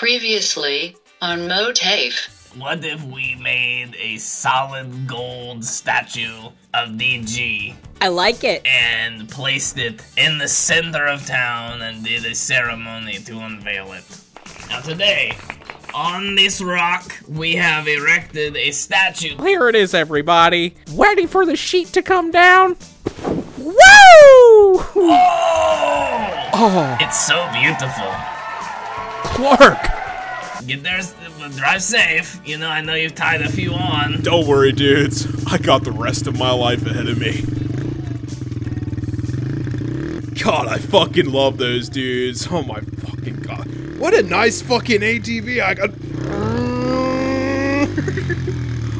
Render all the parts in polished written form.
Previously on MOATAIF. What if we made a solid gold statue of DG? I like it. And placed it in the center of town and did a ceremony to unveil it. Now today, on this rock, we have erected a statue. Here it is, everybody. Ready for the sheet to come down? Woo! Oh! It's so beautiful. Clark! Get there, drive safe. You know, I know you've tied a few on. Don't worry, dudes. I got the rest of my life ahead of me. God, I fucking love those dudes. Oh my fucking god. What a nice fucking ATV I got.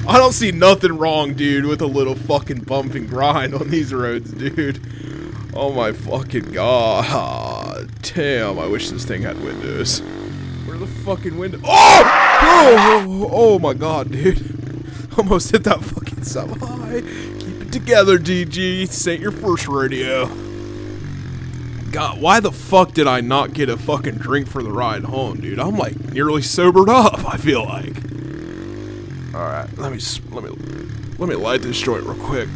I don't see nothing wrong, dude, with a little fucking bump and grind on these roads, dude. Oh my fucking god. Damn, I wish this thing had windows. Where are the fucking windows? Oh my god, dude. Almost hit that fucking semi. Keep it together, DG. This ain't your first rodeo. God, why the fuck did I not get a fucking drink for the ride home, dude? I'm like nearly sobered up, I feel like. Alright, let me light this joint real quick.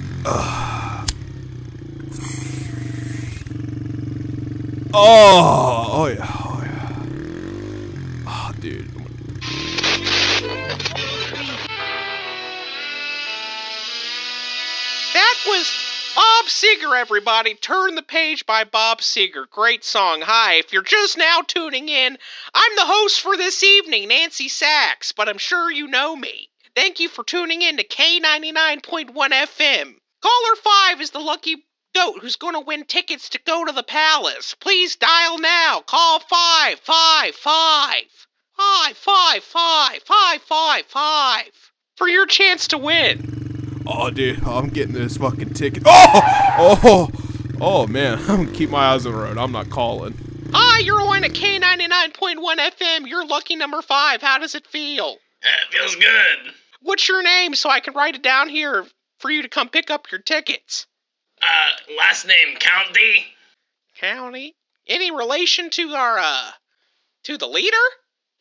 Oh yeah. Oh, dude. That was Bob Seger, everybody. Turn the Page by Bob Seger. Great song. Hi, if you're just now tuning in, I'm the host for this evening, Nancy Sachs, but I'm sure you know me. Thank you for tuning in to K99.1 FM. Caller 5 is the lucky goat who's going to win tickets to go to the palace. Please dial now. Call 555 for your chance to win. Oh, dude, I'm getting this fucking ticket. Oh, man, I'm gonna keep my eyes on the road. I'm not calling. Hi, you're on at K99.1 FM. You're lucky number 5. How does it feel? It feels good. What's your name so I can write it down here for you to come pick up your tickets? Last name County. County? Any relation to our, to the leader?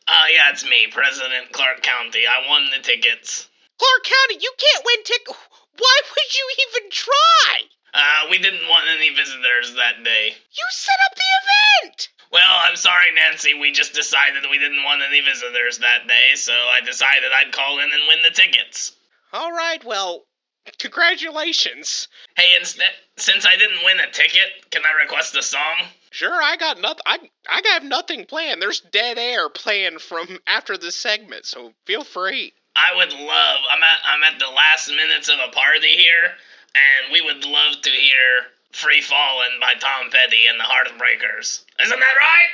Yeah, it's me, President Clark County. I won the tickets. Clark County, you can't win tickets. Why would you even try? We didn't want any visitors that day. You set up the event! Well, I'm sorry, Nancy. We just decided we didn't want any visitors that day, so I decided I'd call in and win the tickets. All right, well, congratulations. Hey, since I didn't win a ticket, can I request a song? Sure, I got nothing. I have nothing planned. There's dead air planned from after this segment, so feel free. I would love. I'm at the last minutes of a party here, and we would love to hear "Free Fallin'" by Tom Petty and the Heartbreakers. Isn't that right?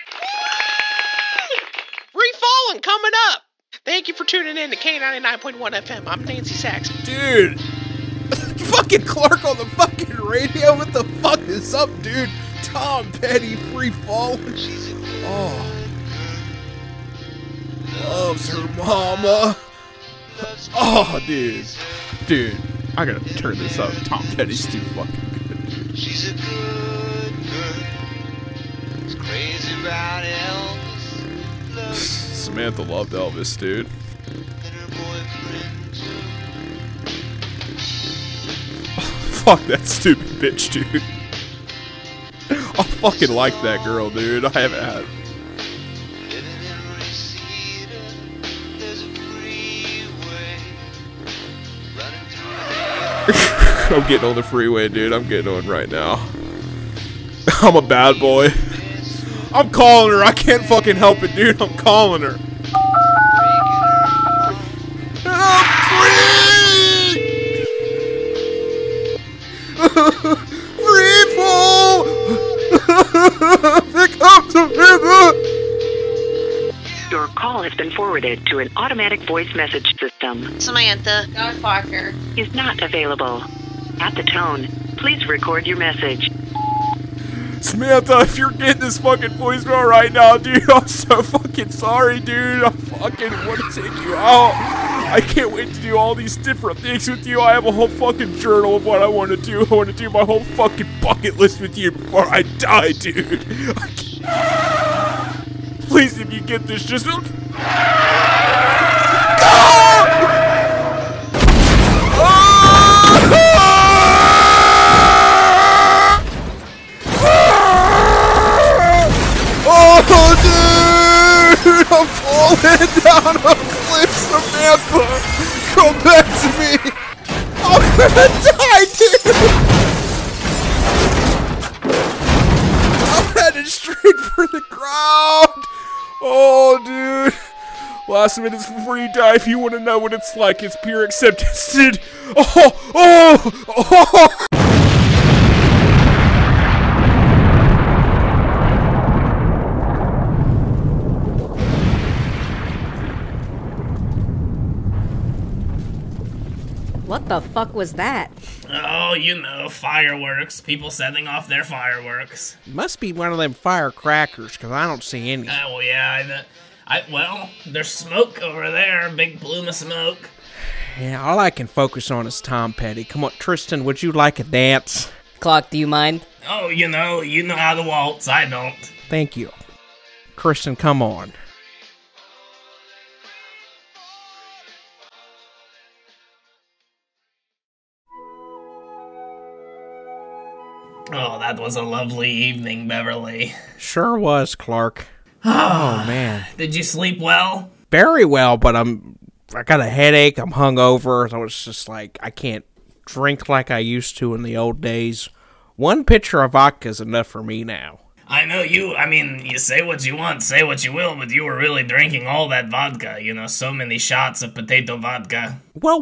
Free Fallin' coming up. Thank you for tuning in to K99.1 FM. I'm Nancy Sachs. Dude, fucking Clark on the fucking radio. What the fuck is up, dude? Tom Petty, Free Fallin'. Oh, loves her mama. Oh, dude, I gotta turn this up. Tom Petty's too fucking good. She's a good girl. It's crazy about Elvis. Samantha loved Elvis, dude. And her boyfriend too. Fuck that stupid bitch, dude. I fucking like that girl, dude. I haven't had. Living in Reseda, there's a freeway running through I'm getting on the freeway, dude. I'm getting on right now. I'm a bad boy. I'm calling her. I can't fucking help it, dude. I'm calling her. I'm free! Free fall! Pick up the river! Your call has been forwarded to an automatic voice message system. Samantha, God Parker Is not available. At the tone, please record your message. Samantha, if you're getting this fucking voicemail right now, dude, I'm so fucking sorry, dude. I fucking want to take you out. I can't wait to do all these different things with you. I have a whole fucking journal of what I want to do. I want to do my whole fucking bucket list with you before I die, dude. Please, if you get this, just... Oh, dude! I'm falling down a cliff, Samantha! Come back to me! I'm gonna die, dude! I'm headed straight for the ground! Oh, dude! Last minutes before you die, if you want to know what it's like, it's pure acceptance, dude! Oh! What the fuck was that? Oh, you know, fireworks. People setting off their fireworks. Must be one of them firecrackers, because I don't see any. Well, yeah, well, there's smoke over there, big plume of smoke. Yeah, all I can focus on is Tom Petty. Come on, Tristan, would you like a dance? Clock, do you mind? Oh, you know how to waltz, I don't. Thank you. Tristan, come on. Oh, that was a lovely evening, Beverly. Sure was, Clark. Oh, man. Did you sleep well? Very well, but I got a headache, I'm hungover, so it's just like, I can't drink like I used to in the old days. One pitcher of vodka is enough for me now. I know you say what you want, say what you will, but you were really drinking all that vodka, so many shots of potato vodka. Well,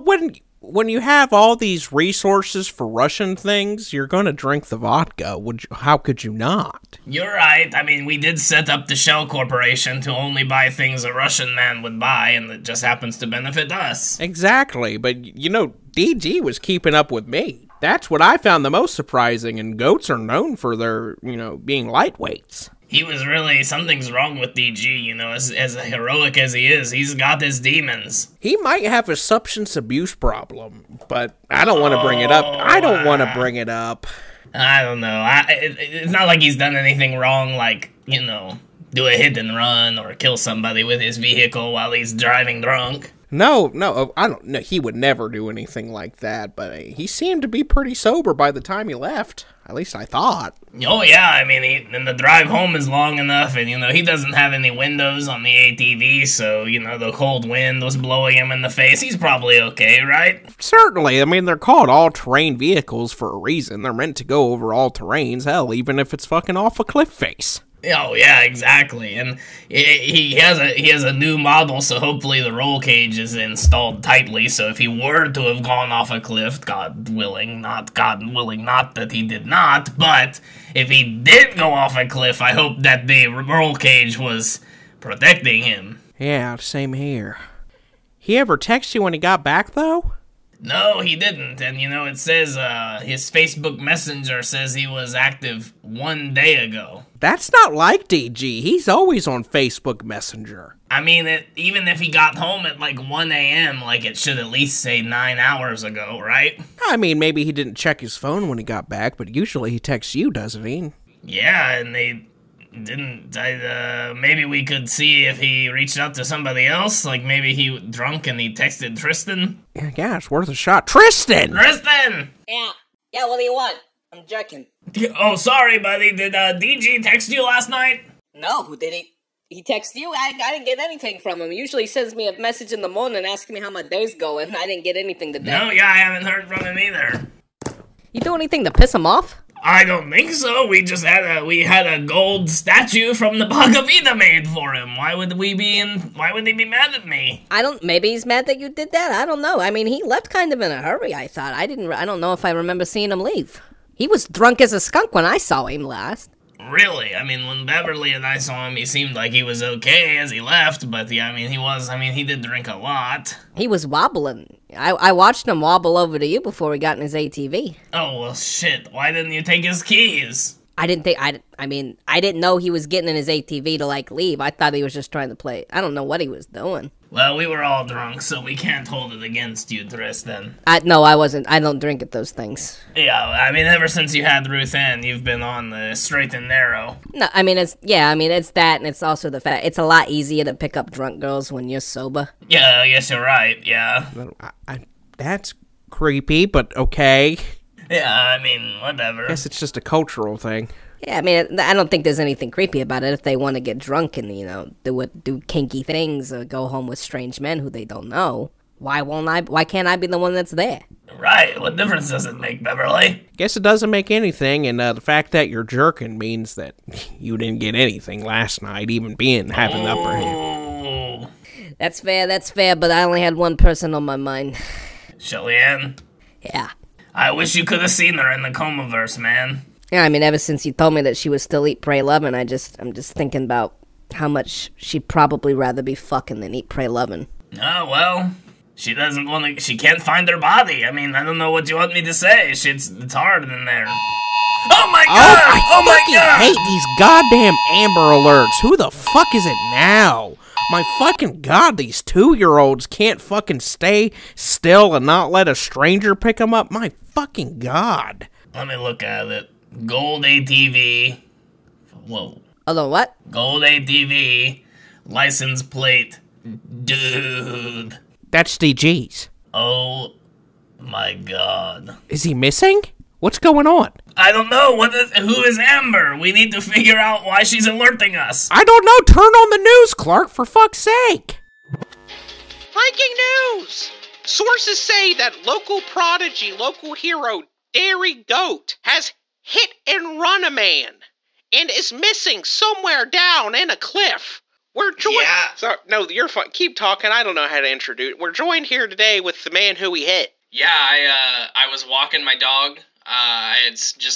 when you have all these resources for Russian things, you're gonna drink the vodka. How could you not? You're right. I mean, we did set up the Shell Corporation to only buy things a Russian man would buy, and it just happens to benefit us. Exactly, but DG was keeping up with me. That's what I found the most surprising, and goats are known for their, being lightweights. He was really, something's wrong with DG, as heroic as he is, he's got his demons. He might have a substance abuse problem, but I don't want to bring it up. I don't want to bring it up. I don't know. It's not like he's done anything wrong, like, do a hit and run or kill somebody with his vehicle while he's driving drunk. No, I don't know. He would never do anything like that, but he seemed to be pretty sober by the time he left. At least I thought. Oh, yeah, I mean, and the drive home is long enough, and, he doesn't have any windows on the ATV, so, the cold wind was blowing him in the face. He's probably okay, right? Certainly. I mean, they're called all-terrain vehicles for a reason. They're meant to go over all terrains, hell, even if it's fucking off a cliff face. Oh, yeah, exactly, and he has a new model, so hopefully the roll cage is installed tightly, so if he were to have gone off a cliff, God willing, not that he did not, but if he did go off a cliff, I hope that the roll cage was protecting him. Yeah, same here. He ever text you when he got back, though? No, he didn't, and it says, his Facebook Messenger says he was active 1 day ago. That's not like DG. He's always on Facebook Messenger. I mean, even if he got home at like 1 a.m., like it should at least say 9 hours ago, right? I mean, maybe he didn't check his phone when he got back, but usually he texts you, doesn't he? Yeah, and they didn't, maybe we could see if he reached out to somebody else, like maybe he was drunk and he texted Tristan. Yeah, it's worth a shot. Tristan! Tristan! Yeah, what do you want? I'm joking. Oh, sorry, buddy, did DG text you last night? No, did he text you? I didn't get anything from him. He usually sends me a message in the morning asking me how my day's going. I didn't get anything today. No, yeah, I haven't heard from him either. You do anything to piss him off? I don't think so. We just had a gold statue from the Bhagavata made for him. Why would he be mad at me? Maybe he's mad that you did that. I don't know. I mean, he left kind of in a hurry, I thought. I don't know if I remember seeing him leave. He was drunk as a skunk when I saw him last. Really? I mean, when Beverly and I saw him, he seemed like he was okay as he left, but yeah, he did drink a lot. He was wobbling. I watched him wobble over to you before he got in his ATV. Oh, well, shit. Why didn't you take his keys? I didn't know he was getting in his ATV to, leave. I thought he was just trying to play. I don't know what he was doing. Well, we were all drunk, so we can't hold it against you, Tristan. No, I wasn't. I don't drink at those things. Yeah, I mean, ever since you had Ruth Ann, you've been on the straight and narrow. No, I mean, it's that, and it's also the fact it's a lot easier to pick up drunk girls when you're sober. Yeah, I guess you're right, yeah. That's creepy, but okay. Yeah, I mean, whatever. I guess it's just a cultural thing. Yeah, I mean, I don't think there's anything creepy about it if they want to get drunk and, do kinky things or go home with strange men who they don't know. Why can't I be the one that's there? Right, what difference does it make, Beverly? Guess it doesn't make anything, and the fact that you're jerking means that you didn't get anything last night, even having the upper hand. That's fair, but I only had one person on my mind. Shelly Ann? Yeah. I wish you could have seen her in the Comaverse, man. Yeah, I mean, ever since you told me that she was still Eat, Pray, Lovin', I'm just thinking about how much she'd probably rather be fucking than Eat, Pray, Lovin'. Oh, well, she can't find her body. I mean, I don't know what you want me to say. It's hard in there. Oh my god! I hate these goddamn Amber Alerts. Who the fuck is it now? My fucking god, these 2-year-olds can't fucking stay still and not let a stranger pick them up. My fucking god. Let me look at it. Gold ATV. Whoa. Hold on, what? Gold ATV. License plate. Dude. That's DG's. Oh my god. Is he missing? What's going on? I don't know. Who is Amber? We need to figure out why she's alerting us. I don't know. Turn on the news, Clark, for fuck's sake. Breaking news! Sources say that local prodigy, local hero, Dairy Goat, has hit and run a man and is missing somewhere down in a cliff. We're joined. Yeah. So, no, you're fine. Keep talking. I don't know how to introduce. We're joined here today with the man who he hit. Yeah, I was walking my dog. I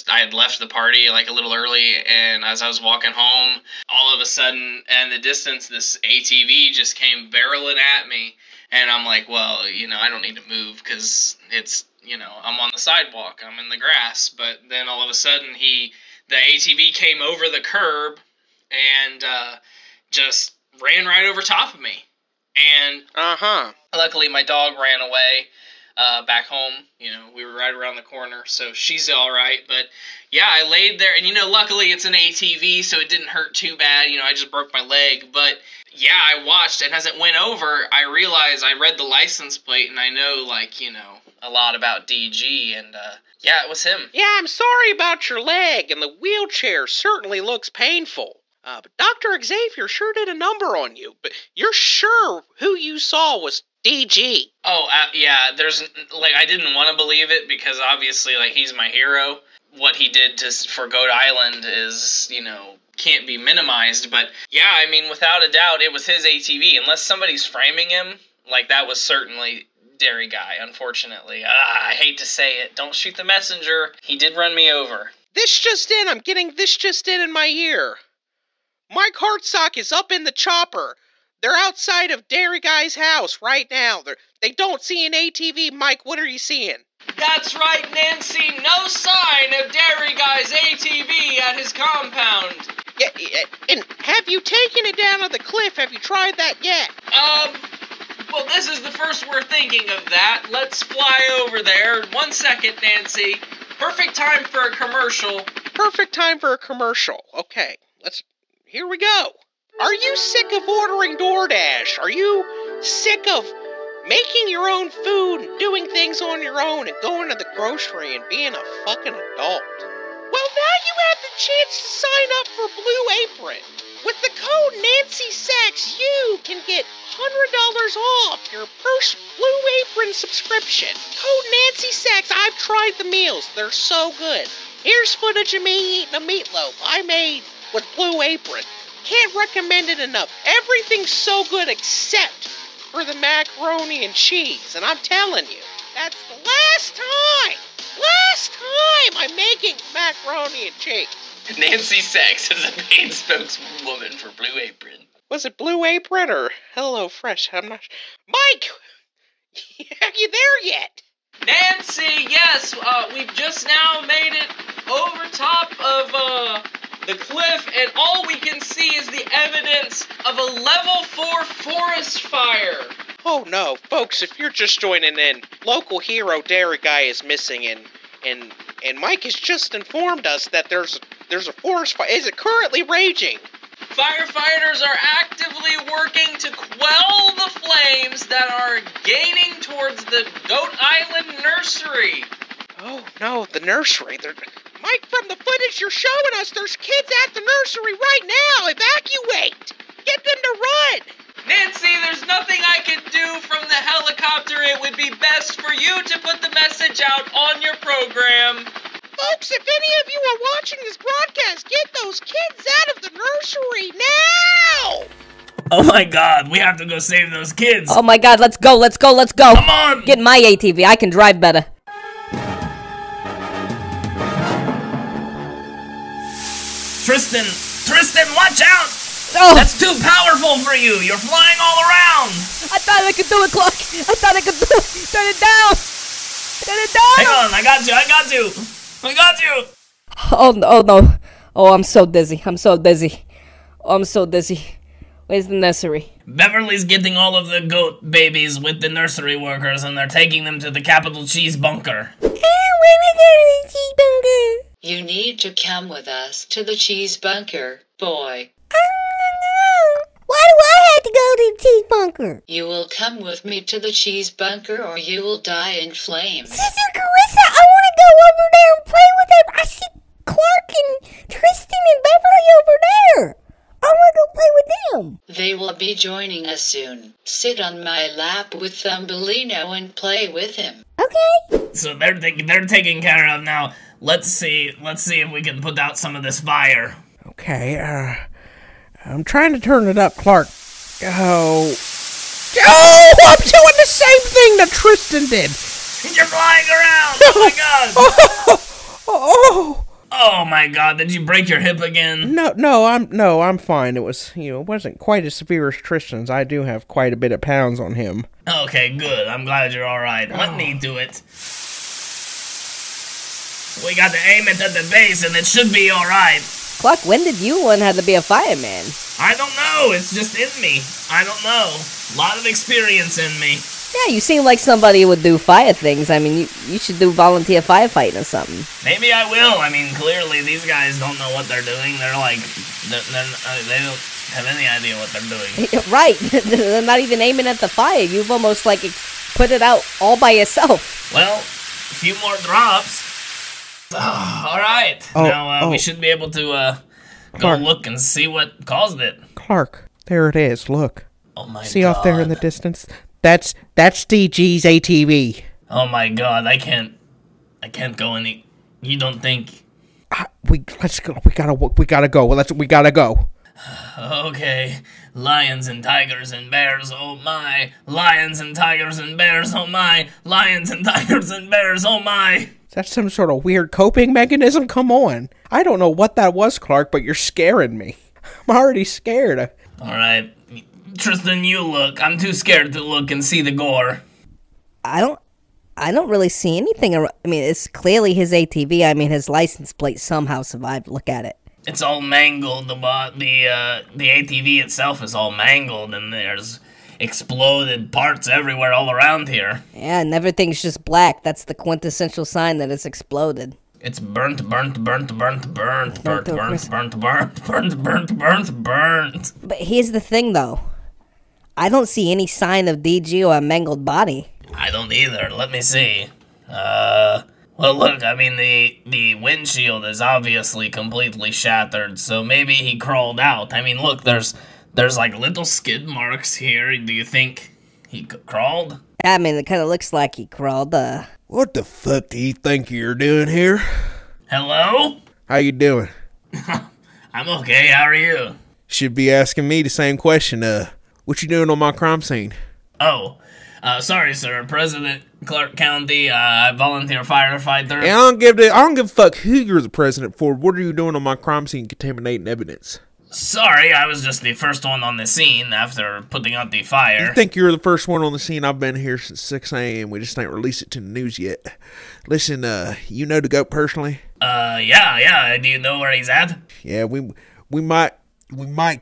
had left the party like a little early, and as I was walking home, all of a sudden, in the distance, this ATV just came barreling at me, and I'm like, well, I don't need to move because it's, I'm on the sidewalk, I'm in the grass, but then all of a sudden, the ATV came over the curb and just ran right over top of me, and luckily my dog ran away. Back home, we were right around the corner, so she's all right. But yeah, I laid there, and luckily it's an ATV, so it didn't hurt too bad. I just broke my leg, but yeah, I watched, and as it went over, I realized I read the license plate, and I know, a lot about DG, and yeah, it was him. Yeah, I'm sorry about your leg, and the wheelchair certainly looks painful. But Dr. Xavier sure did a number on you. But you're sure who you saw was DG? Oh, yeah, I didn't want to believe it because obviously, he's my hero. What he did for Goat Island is, can't be minimized. But yeah, I mean, without a doubt, it was his ATV. Unless somebody's framing him, that was certainly Dairy Guy, unfortunately. I hate to say it. Don't shoot the messenger. He did run me over. This just in. I'm getting this just in my ear. Mike Hartsock is up in the chopper. They're outside of Dairy Guy's house right now. They don't see an ATV. Mike, what are you seeing? That's right, Nancy. No sign of Dairy Guy's ATV at his compound. Yeah, and have you taken it down to the cliff? Have you tried that yet? Well, this is the first we're thinking of that. Let's fly over there. 1 second, Nancy. Perfect time for a commercial. Perfect time for a commercial. Okay, here we go. Are you sick of ordering DoorDash? Are you sick of making your own food and doing things on your own and going to the grocery and being a fucking adult? Well, now you have the chance to sign up for Blue Apron. With the code NancySacks, you can get $100 off your first Blue Apron subscription. Code NancySacks. I've tried the meals. They're so good. Here's footage of me eating a meatloaf I made with Blue Apron. Can't recommend it enough. Everything's so good except for the macaroni and cheese. And I'm telling you, that's the last time I'm making macaroni and cheese. Nancy Sachs is a paid spokeswoman for Blue Apron. Was it Blue Apron or Hello Fresh? I'm not sure. Mike! Are you there yet? Nancy, yes, we've just now made it over top of, the cliff, and all we can see is the evidence of a level 4 forest fire. Oh no, folks, if you're just joining in, local hero Dairy Guy is missing, and Mike has just informed us that there's a forest fire. Is it currently raging? Firefighters are actively working to quell the flames that are gaining towards the Goat Island nursery. Oh no, the nursery. Mike, from the footage you're showing us, there's kids at the nursery right now. Evacuate! Get them to run! Nancy, there's nothing I can do from the helicopter. It would be best for you to put the message out on your program. Folks, if any of you are watching this broadcast, get those kids out of the nursery now! Oh my god, we have to go save those kids. Oh my god, let's go. Come on! Get my ATV, I can drive better. Tristan, watch out! Oh, That's too powerful for you. You're flying all around. I thought I could do it, Clark. I thought I could do it. Turn it down. Turn it down. Hang on, I got you. Oh no. Oh, I'm so dizzy. Where's the nursery? Beverly's getting all of the goat babies with the nursery workers, and they're taking them to the Capital Cheese Bunker. You need to come with us to the cheese bunker, boy. Why do I have to go to the cheese bunker? You will come with me to the cheese bunker or you will die in flames. Sister Carissa, I want to go over there and play with them. I see Clark and Tristan and Beverly over there. I want to go play with them. They will be joining us soon. Sit on my lap with Thumbelino and play with him. Okay. So they're taken care of now. Let's see if we can put out some of this fire. Okay, I'm trying to turn it up, Clark. Oh, I'm doing the same thing that Tristan did. You're flying around. Oh my god. Oh my god, did you break your hip again? No, I'm fine. It was, it wasn't quite as severe as Tristan's. I do have quite a bit of pounds on him. Okay, good. I'm glad you're alright. Let me do it. We got to aim it at the base and it should be alright. Clark, when did you learn how to be a fireman? I don't know. It's just in me. I don't know. A lot of experience in me. Yeah, you seem like somebody who would do fire things. I mean, you should do volunteer firefighting or something. Maybe I will. I mean, clearly these guys don't know what they're doing. They're like, they don't have any idea what they're doing. Right. They're not even aiming at the fire. You've almost, like, put it out all by yourself. Well, a few more drops. Alright. Now, we should be able to, go look and see what caused it. Clark, there it is. Look. Oh my god. See off there in the distance? That's DG's ATV. Oh my god, I can't go any. You don't think? Let's go. We gotta go. We gotta go. Okay, lions and tigers and bears, oh my. Lions and tigers and bears, oh my. Lions and tigers and bears, oh my. Is that some sort of weird coping mechanism? Come on. I don't know what that was, Clark, but you're scaring me. I'm already scared. Alright, Tristan, you look. I'm too scared to look and see the gore. I don't really see anything. I mean, it's clearly his ATV. I mean, his license plate somehow survived. Look at it. It's all mangled. The ATV itself is all mangled, and there's exploded parts everywhere all around here. Yeah, and everything's just black. That's the quintessential sign that it's exploded. It's burnt. But here's the thing, though. I don't see any sign of DG or a mangled body. I don't either. Let me see. Well, look, I mean, the windshield is obviously completely shattered, so maybe he crawled out. I mean, look, there's like little skid marks here. Do you think he crawled? I mean, it kind of looks like he crawled. What the fuck do you think you're doing here? Hello? How you doing? I'm okay. How are you? Should be asking me the same question. What you doing on my crime scene? Oh, sorry, sir. President Clark County, volunteer firefighter. Yeah, I don't give a fuck who you're the president for. What are you doing on my crime scene contaminating evidence? Sorry, I was just the first one on the scene after putting out the fire. You think you're the first one on the scene? I've been here since 6 a.m. We just ain't released it to the news yet. Listen, you know the goat personally? Yeah. Do you know where he's at? Yeah, we might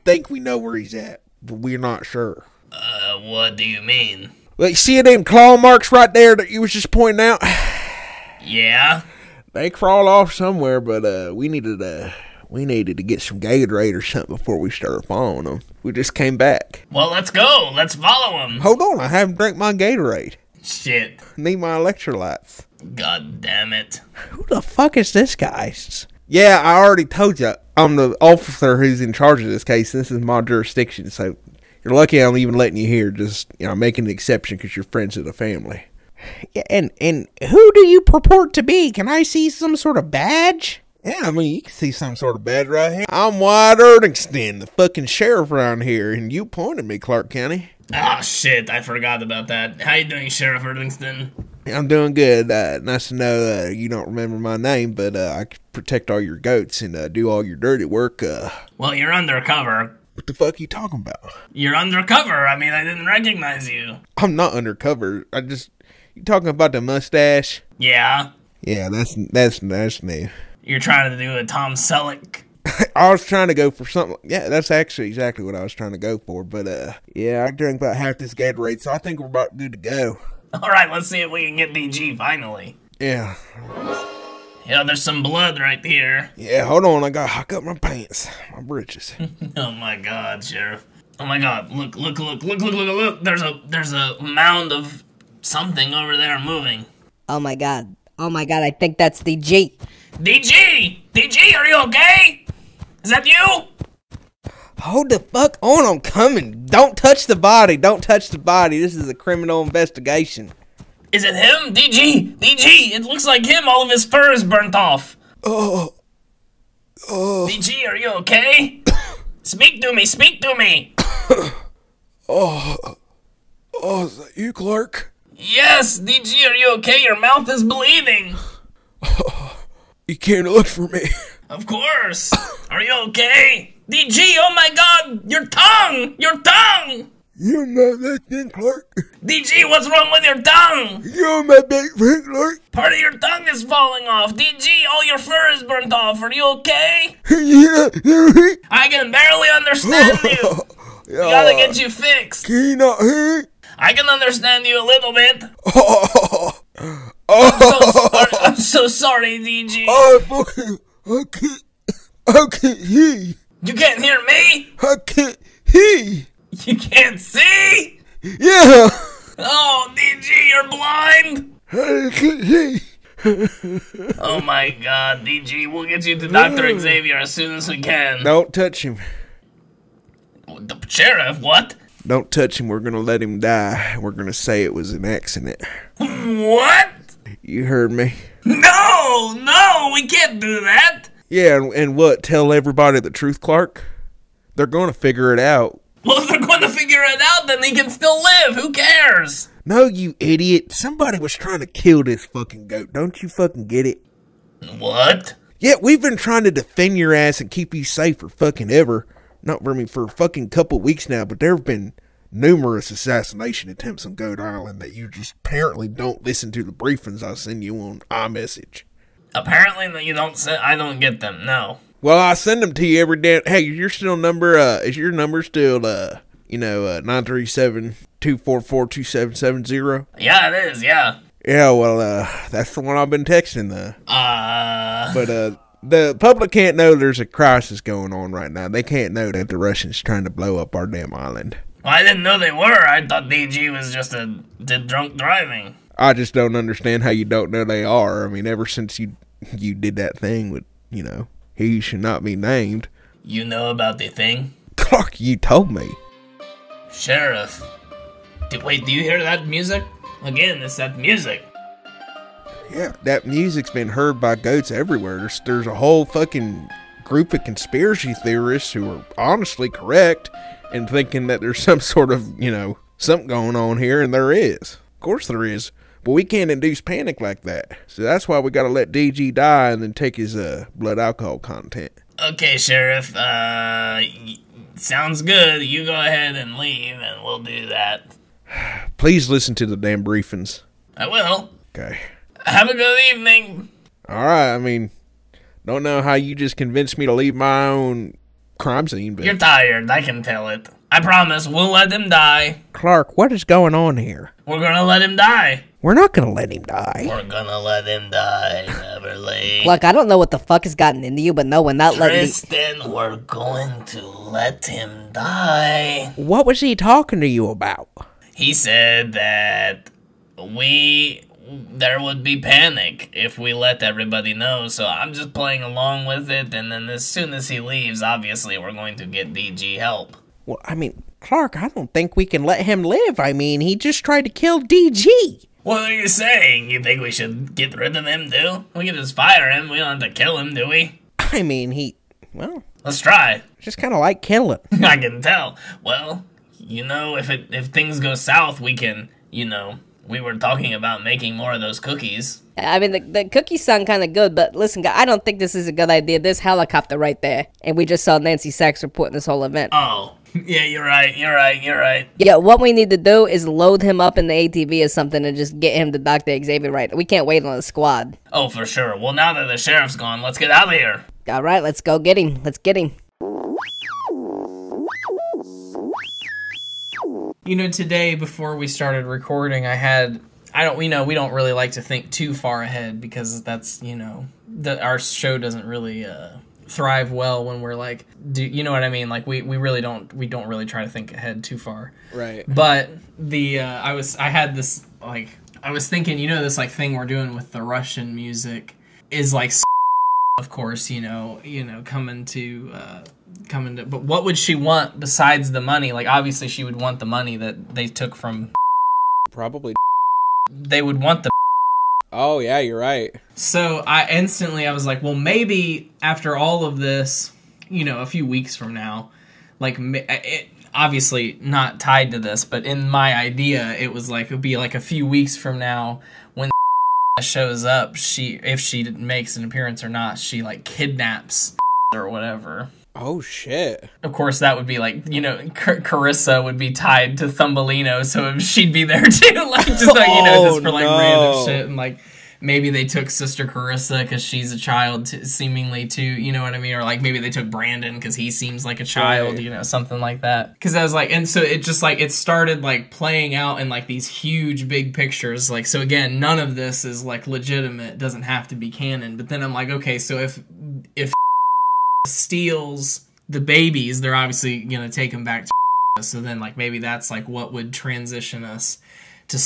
think we know where he's at, but we're not sure. What do you mean? Well, you see them claw marks right there that you was just pointing out? Yeah? They crawled off somewhere, but we needed to get some Gatorade or something before we started following them. We just came back. Well, let's go. Let's follow him. Hold on, I haven't drank my Gatorade. Shit. Need my electrolytes. God damn it. Who the fuck is this guy? Yeah, I already told you. I'm the officer who's in charge of this case. This is my jurisdiction, so you're lucky I'm even letting you here. Just, making an exception because you're friends of the family. Yeah, and who do you purport to be? Can I see some sort of badge? Yeah, I mean, you can see some sort of badge right here. I'm Wyatt Erdingston, the fucking sheriff around here, and you pointed me, Clark County. Ah, shit, I forgot about that. How you doing, Sheriff Irvingston? I'm doing good. Nice to know you don't remember my name, but I can protect all your goats and do all your dirty work. Well, you're undercover. What the fuck are you talking about? You're undercover. I mean, I didn't recognize you. I'm not undercover. You talking about the mustache? Yeah? Yeah, that's me. You're trying to do a Tom Selleck. I was trying to go for something. Yeah, that's actually exactly what I was trying to go for. But, yeah, I drank about half this Gatorade, so I think we're about good to go. All right, let's see if we can get DG, finally. Yeah. Yeah, there's some blood right here. Yeah, hold on. I gotta hook up my pants. My britches. Oh, my God, Sheriff. Oh, my God. Look. There's a mound of something over there moving. Oh, my God. I think that's DG. DG, are you okay? Is that you? Hold the fuck on, I'm coming. Don't touch the body. This is a criminal investigation. Is it him? DG, it looks like him. All of his fur is burnt off. Oh. DG, are you okay? Speak to me. Oh, is that you, Clark? Yes, DG, are you okay? Your mouth is bleeding. You came to look for me. Of course. Are you okay? DG, oh my God, your tongue! You're not that thing, Clark. DG, what's wrong with your tongue? You're my best friend, Clark. Part of your tongue is falling off. DG, all your fur is burnt off. Are you okay? Yeah. I can barely understand you. We gotta get you fixed. Can you not hear? I can understand you a little bit. I'm so sorry, DG. I can't hear you. You can't hear me? I can't hear you. You can't see? Yeah. Oh, DG, you're blind? I can't hear you. Oh my God, DG, we'll get you to Dr. Xavier as soon as we can. Don't touch him. The sheriff, what? Don't touch him. We're going to let him die. We're going to say it was an accident. What? You heard me. No, we can't do that. Yeah, and what? Tell everybody the truth, Clark? They're going to figure it out. Well, if they're going to figure it out, then he can still live. Who cares? No, you idiot. Somebody was trying to kill this fucking goat. Don't you fucking get it? What? Yeah, we've been trying to defend your ass and keep you safe for fucking ever. Not for me, for a fucking couple weeks now, but there have been numerous assassination attempts on Goat Island that you just apparently don't listen to the briefings I send you on iMessage. Apparently you don't I don't get them, no. Well, I send them to you every day. Hey, is your number still 937-244-2770? Yeah, it is, yeah. Yeah, well, that's the one I've been texting, But, the public can't know there's a crisis going on right now. They can't know that the Russians trying to blow up our damn island. Well, I didn't know they were. I thought DG was just did drunk driving. I just don't understand how you don't know they are. I mean, ever since you did that thing with, he should not be named. You know about the thing? Clark, you told me. Sheriff. Wait, do you hear that music? Again, it's that music. Yeah, that music's been heard by goats everywhere. There's a whole fucking group of conspiracy theorists who are honestly correct in thinking that there's some sort of, something going on here, and there is. Of course there is. But we can't induce panic like that. So that's why we gotta let DG die and then take his blood alcohol content. Okay, Sheriff, sounds good. You go ahead and leave, and we'll do that. Please listen to the damn briefings. I will. Okay. Have a good evening. Alright, I mean, don't know how you just convinced me to leave my own crime scene, but... You're tired, I can tell it. I promise, we'll let him die. Clark, what is going on here? We're gonna let him die. We're not gonna let him die. We're gonna let him die, Beverly. Look, I don't know what the fuck has gotten into you, but no, we're not letting Tristan, we're going to let him die. What was he talking to you about? He said that there would be panic if we let everybody know, so I'm just playing along with it, and then as soon as he leaves, obviously we're going to get DG help. Well, I mean, Clark, I don't think we can let him live. I mean, he just tried to kill DG. What are you saying? You think we should get rid of him, too? We can just fire him. We don't have to kill him, do we? I mean, well... Let's try. Just kind of like killing. I can tell. Well, you know, if things go south, we can, you know... We were talking about making more of those cookies. I mean, the cookies sound kind of good, but listen, I don't think this is a good idea. There's helicopter right there, and we just saw Nancy Sachs reporting this whole event. Oh, yeah, you're right. Yeah, what we need to do is load him up in the ATV or something and just get him to Dr. Xavier right. We can't wait on the squad. Oh, for sure. Well, now that the sheriff's gone, let's get out of here. All right, let's go get him. Let's get him. You know, today before we started recording, we don't really like to think too far ahead because that's, you know, our show doesn't really thrive well when we're like, you know what I mean? Like we don't really try to think ahead too far. Right. But I was thinking, you know, this like thing we're doing with the Russian music is like, of course, you know, coming to, but what would she want besides the money? Like, obviously she would want the money that they took from... Probably. They would want the... Oh, yeah, you're right. So I was like, well, maybe after all of this, you know, a few weeks from now, like, it, obviously not tied to this, but in my idea, it was like, it would be like a few weeks from now when shows up, if she makes an appearance or not, she like kidnaps or whatever. Oh shit. Of course that would be like, you know, Carissa would be tied to Thumbelino, so she'd be there too, like just like, you know, just for like random shit, and like maybe they took Sister Carissa because she's a child seemingly too, you know what I mean, or like maybe they took Brandon because he seems like a child, you know, something like that. Because I was like, and so it just like, it started like playing out in like these huge big pictures, like, so again, none of this is like legitimate, doesn't have to be canon, but then I'm like, okay, so if steals the babies, they're obviously gonna take them back to so then like maybe that's like what would transition us to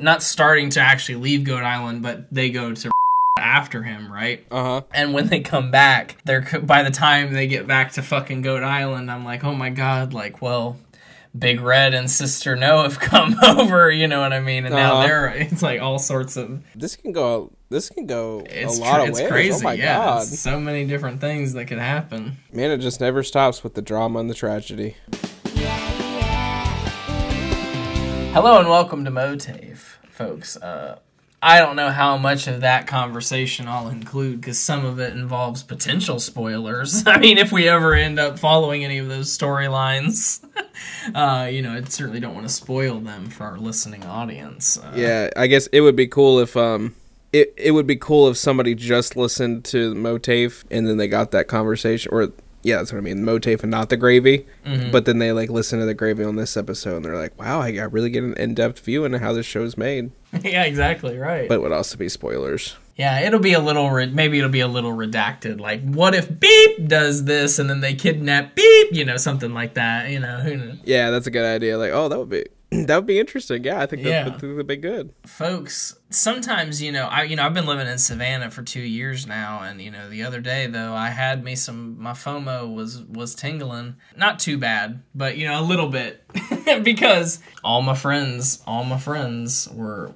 not starting to actually leave Goat Island, but they go to after him, right? And when they come back, by the time they get back to fucking Goat Island, I'm like, oh my god, like, well, Big Red and Sister No have come over, you know what I mean? And now it's like all sorts of... This can go a lot of ways. It's crazy, oh my god. So many different things that could happen. Man, it just never stops with the drama and the tragedy. Hello and welcome to MOATAIF, folks. I don't know how much of that conversation I'll include because some of it involves potential spoilers. I mean, if we ever end up following any of those storylines, you know, I certainly don't want to spoil them for our listening audience. Yeah, I guess it would be cool if it would be cool if somebody just listened to MOATAIF and then they got that conversation, or yeah, that's what I mean, MOATAIF and not the gravy. Mm-hmm. But then they like listen to the gravy on this episode and they're like, wow, I really get an in-depth view into how this show's made. Yeah, exactly, right. But it would also be spoilers. Yeah, it'll be a little, maybe it'll be a little redacted. Like, what if Beep does this and then they kidnap Beep? You know, something like that. You know, who knows? Yeah, that's a good idea. Like, oh, that would be interesting. Yeah, I think that would be good. Folks, sometimes, I've been living in Savannah for 2 years now, and, the other day, though, I had my FOMO was tingling. Not too bad, but, a little bit. Because all my friends were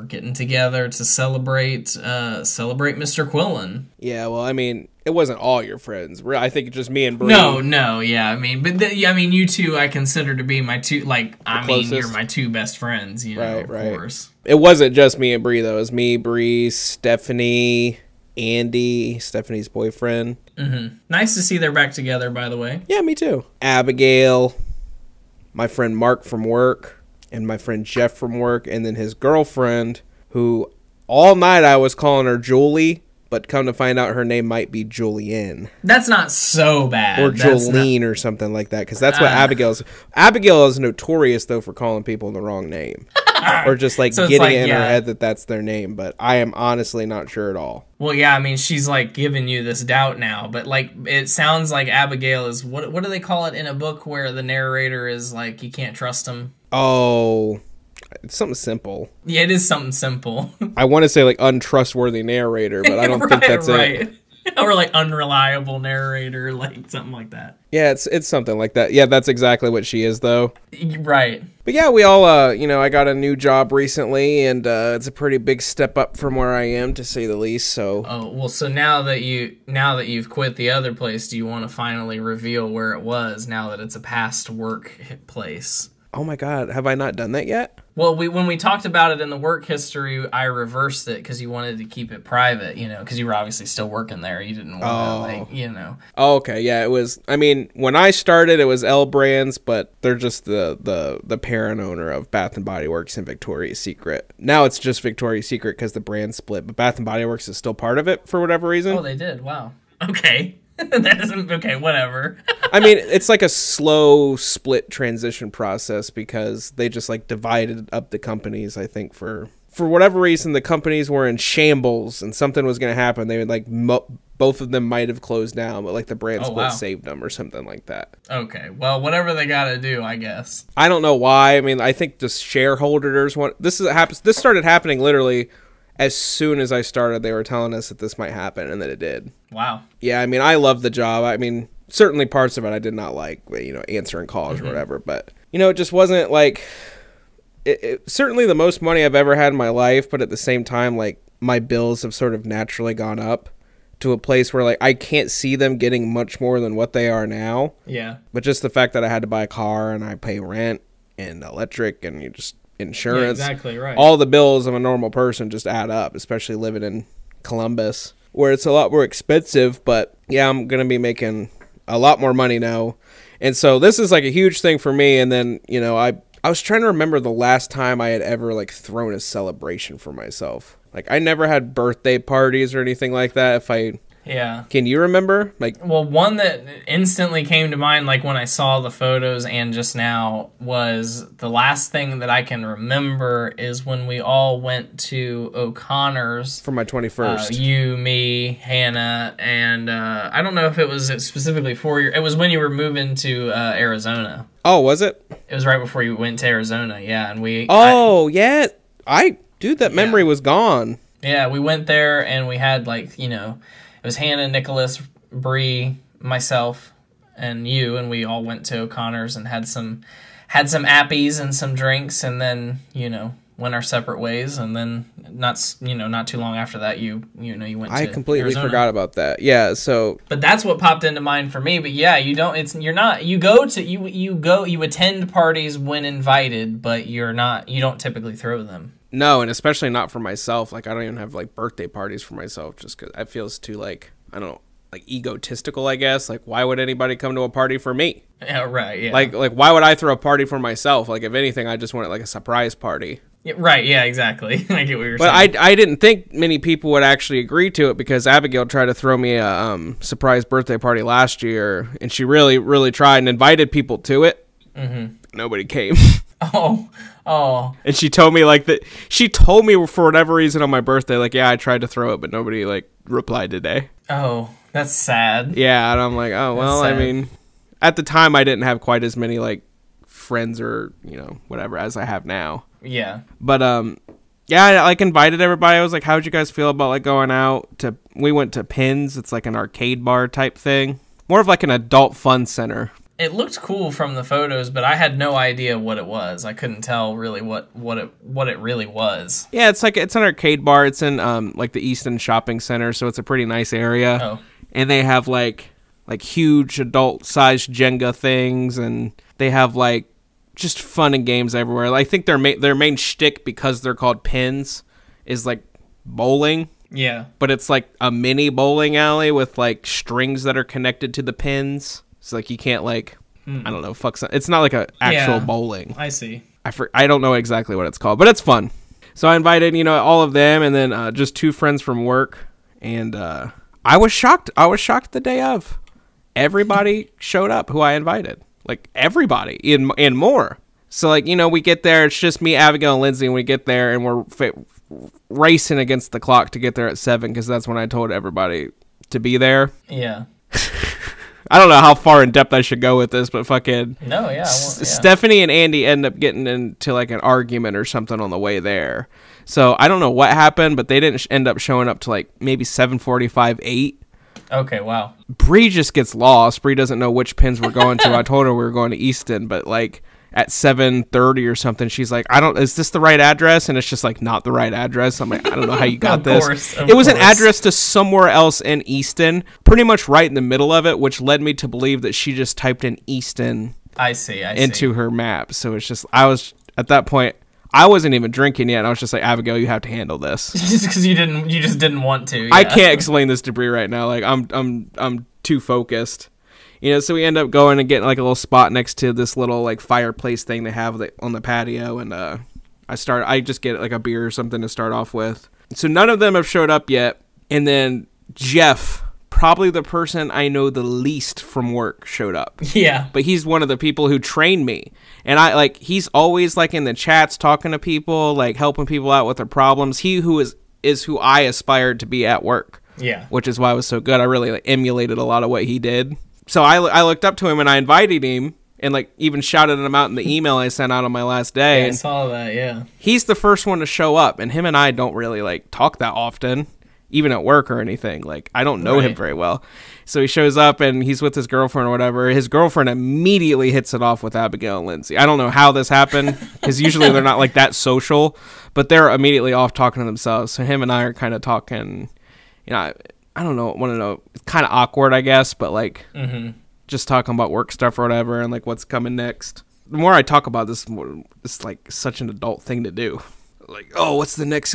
getting together to celebrate Mr. Quillen. Yeah, well, I mean, it wasn't all your friends. I think just me and Bree. No, yeah, I mean, but you two I consider to be my two, you're my two best friends, of course. It wasn't just me and Bree, though. It was me, Bree, Stephanie, Andy, Stephanie's boyfriend. Mm-hmm. Nice to see they're back together, by the way. Yeah, me too. Abigail, my friend Mark from work, and my friend Jeff from work, and then his girlfriend, who all night I was calling her Julie, but come to find out her name might be Julienne. That's not so bad. Or Jolene or something like that, because that's what Abigail's... Abigail is notorious, though, for calling people the wrong name. Or just, like, So it's getting like, it in yeah. her head that that's their name, but I am honestly not sure at all. Well, yeah, I mean, she's, like, giving you this doubt now, but, like, it sounds like Abigail is... What do they call it in a book where the narrator is, like, you can't trust him? Oh... It's something simple. Yeah, it is something simple. I want to say, like, untrustworthy narrator, but I don't think that's it. Or, like, unreliable narrator, like, something like that. Yeah, it's something like that. Yeah, that's exactly what she is, though. Right. But yeah, we all, I got a new job recently, and it's a pretty big step up from where I am, to say the least, so... Oh, well, so now that you've quit the other place, do you want to finally reveal where it was, now that it's a past work place? Oh my god, have I not done that yet? Well, when we talked about it in the work history, I reversed it because you wanted to keep it private, because you were obviously still working there. You didn't want to, Oh, okay, yeah, it was... I mean, when I started, it was L Brands, but they're just the parent owner of Bath & Body Works and Victoria's Secret. Now it's just Victoria's Secret because the brand split, but Bath & Body Works is still part of it for whatever reason. Oh, they did? Wow. Okay. That isn't... Okay, whatever. I mean, it's like a slow split transition process because they just like divided up the companies. I think for whatever reason, the companies were in shambles and something was going to happen. They would like both of them might have closed down, but like the brand split saved them or something like that. Okay, well, whatever they got to do, I guess. I don't know why. I mean, I think the shareholders want this started happening literally as soon as I started. They were telling us that this might happen, and that it did. Wow. Yeah, I mean, I love the job. I mean, certainly parts of it I did not like, answering calls or whatever. But, it just wasn't like... It certainly the most money I've ever had in my life, but at the same time, like, my bills have sort of naturally gone up to a place where, like, I can't see them getting much more than what they are now. Yeah. But just the fact that I had to buy a car and I pay rent and electric and insurance. Yeah, exactly, right. All the bills of a normal person just add up, especially living in Columbus, where it's a lot more expensive. But yeah, I'm going to be making a lot more money now. And so this is like a huge thing for me. And then, I was trying to remember the last time I had ever like thrown a celebration for myself. Like I never had birthday parties or anything like that. Yeah. Can you remember? Well, one that instantly came to mind, like when I saw the photos and just now, was the last thing that I can remember is when we all went to O'Connor's for my 21st. You, me, Hannah, and I don't know if it was specifically for your. It was when you were moving to Arizona. Oh, was it? It was right before you went to Arizona. Yeah, and we. Yeah. Dude, that memory was gone. Yeah, we went there and we had it was Hannah, Nicholas, Bree, myself, and you, and we all went to O'Connor's and had some appies and some drinks, and then went our separate ways, and then not too long after that you went to I completely Arizona. forgot about that. Yeah, so but that's what popped into mind for me. But yeah, you attend parties when invited, but you don't typically throw them. No, and especially not for myself. Like I don't even have like birthday parties for myself, just because it feels too like, I don't know, like egotistical, I guess. Like why would anybody come to a party for me? Yeah, right. Yeah. Like why would I throw a party for myself? Like if anything, I just want it like a surprise party. Yeah, right, yeah, exactly. I get what you're saying. But I didn't think many people would actually agree to it because Abigail tried to throw me a surprise birthday party last year, and she really, really tried and invited people to it. Mm-hmm. Nobody came. Oh. And she told me she told me for whatever reason on my birthday, like, yeah, I tried to throw it, but nobody like replied today. Oh, that's sad. Yeah, and I'm like, oh, well, I mean, at the time I didn't have quite as many like friends or, whatever as I have now. Yeah. But yeah, I like invited everybody. I was like, how'd you guys feel about like going out to? We went to Pins. It's like an arcade bar type thing, more of like an adult fun center. It looked cool from the photos, but I had no idea what it was. I couldn't tell really what it really was. Yeah, it's an arcade bar. It's in like the Easton Shopping Center, so it's a pretty nice area. Oh. And they have like huge adult-sized Jenga things, and they have like just fun and games everywhere. I think their main shtick, because they're called Pins, is like bowling. Yeah. But it's like a mini bowling alley with like strings that are connected to the pins. So like you can't like, I don't know, it's not like a actual bowling. I see. I don't know exactly what it's called, but it's fun. So I invited, all of them, and then just two friends from work, and I was shocked. I was shocked the day of. Everybody showed up who I invited. Like, everybody and more. So, like, you know, we get there. It's just me, Abigail, and Lindsay, and we get there, and we're racing against the clock to get there at 7 because that's when I told everybody to be there. Yeah. I don't know how far in depth I should go with this, but fucking... No, yeah. Stephanie and Andy end up getting into, like, an argument or something on the way there. So, I don't know what happened, but they didn't end up showing up to, like, maybe 7:45, 8. Okay, wow. Bree just gets lost. Bree doesn't know which pins we're going to. I told her we were going to Easton, but, like, at 7:30 or something, she's like, is this the right address? And it's just, like, not the right address. I'm like, I don't know how you got this. It was an address to somewhere else in Easton, pretty much right in the middle of it, which led me to believe that she just typed in Easton into her map. So it's just, at that point, I wasn't even drinking yet, and I was just like, Abigail, you have to handle this. Just because you just didn't want to. Yeah. I can't explain this to Bree right now. Like, I'm too focused. You know, so we end up going and getting, like, a little spot next to this little, like, fireplace thing they have on the patio, and I just get, like, a beer or something to start off with. So none of them have showed up yet, and then Jeff, probably the person I know the least from work, showed up. Yeah. But he's one of the people who trained me, and he's always, like, in the chats talking to people, like, helping people out with their problems. He who is who I aspired to be at work. Yeah. Which is why it was so good. I really, like, emulated a lot of what he did. So I looked up to him and I invited him and, like, even shouted him out in the email I sent out on my last day. Yeah, I saw that, yeah. He's the first one to show up, and him and I don't really, like, talk that often, even at work or anything. Like, I don't know him very well. So he shows up and he's with his girlfriend or whatever. His girlfriend immediately hits it off with Abigail and Lindsay. I don't know how this happened, because usually they're not, like, that social, but they're immediately off talking to themselves. So him and I are kind of talking, you know, I don't know, want to know, it's kind of awkward, I guess, but, like, just talking about work stuff or whatever, and, like, what's coming next. The more I talk about this, it's, like, such an adult thing to do. Like, oh, what's the next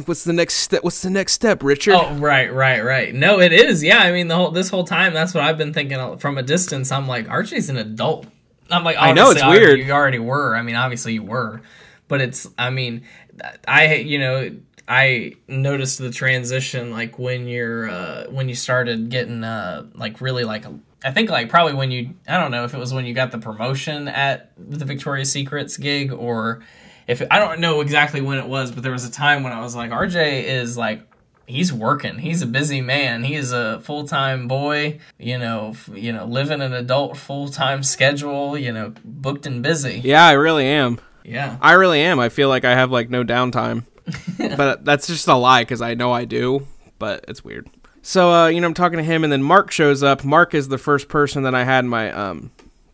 step, Richard? Oh, right. No, it is, yeah. I mean, this whole time, that's what I've been thinking from a distance. I'm like, Archie's an adult. I'm like, I know, it's weird. You already were. I mean, obviously you were, but it's, I mean, I noticed the transition, like, when you started getting, like, really, like, I think, like, probably when I don't know if it was when you got the promotion at the Victoria's Secrets gig, or I don't know exactly when it was, but there was a time when I was like, RJ is, like, he's working. He's a busy man. He is a full-time boy, you know, living an adult full-time schedule, you know, booked and busy. Yeah, I really am. Yeah. I really am. I feel like I have, like, no downtime. But that's just a lie, because I know I do, but it's weird. So, I'm talking to him, and then Mark shows up. Mark is the first person that I had in my,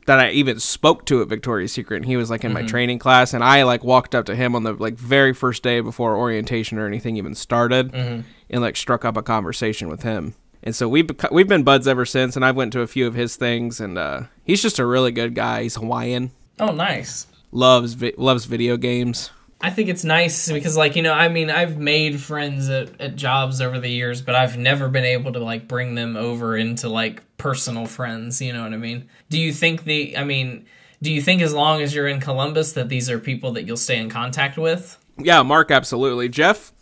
that I even spoke to at Victoria's Secret, and he was, like, in my training class, and I, like, walked up to him on the, like, very first day before orientation or anything even started, and, like, struck up a conversation with him. And so we've been buds ever since, and I went to a few of his things, and he's just a really good guy. He's Hawaiian. Oh, nice. Loves video games. I think it's nice because, like, I mean, I've made friends at jobs over the years, but I've never been able to, like, bring them over into, like, personal friends, you know what I mean? Do you think as long as you're in Columbus that these are people that you'll stay in contact with? Yeah, Mark, absolutely. Jeff,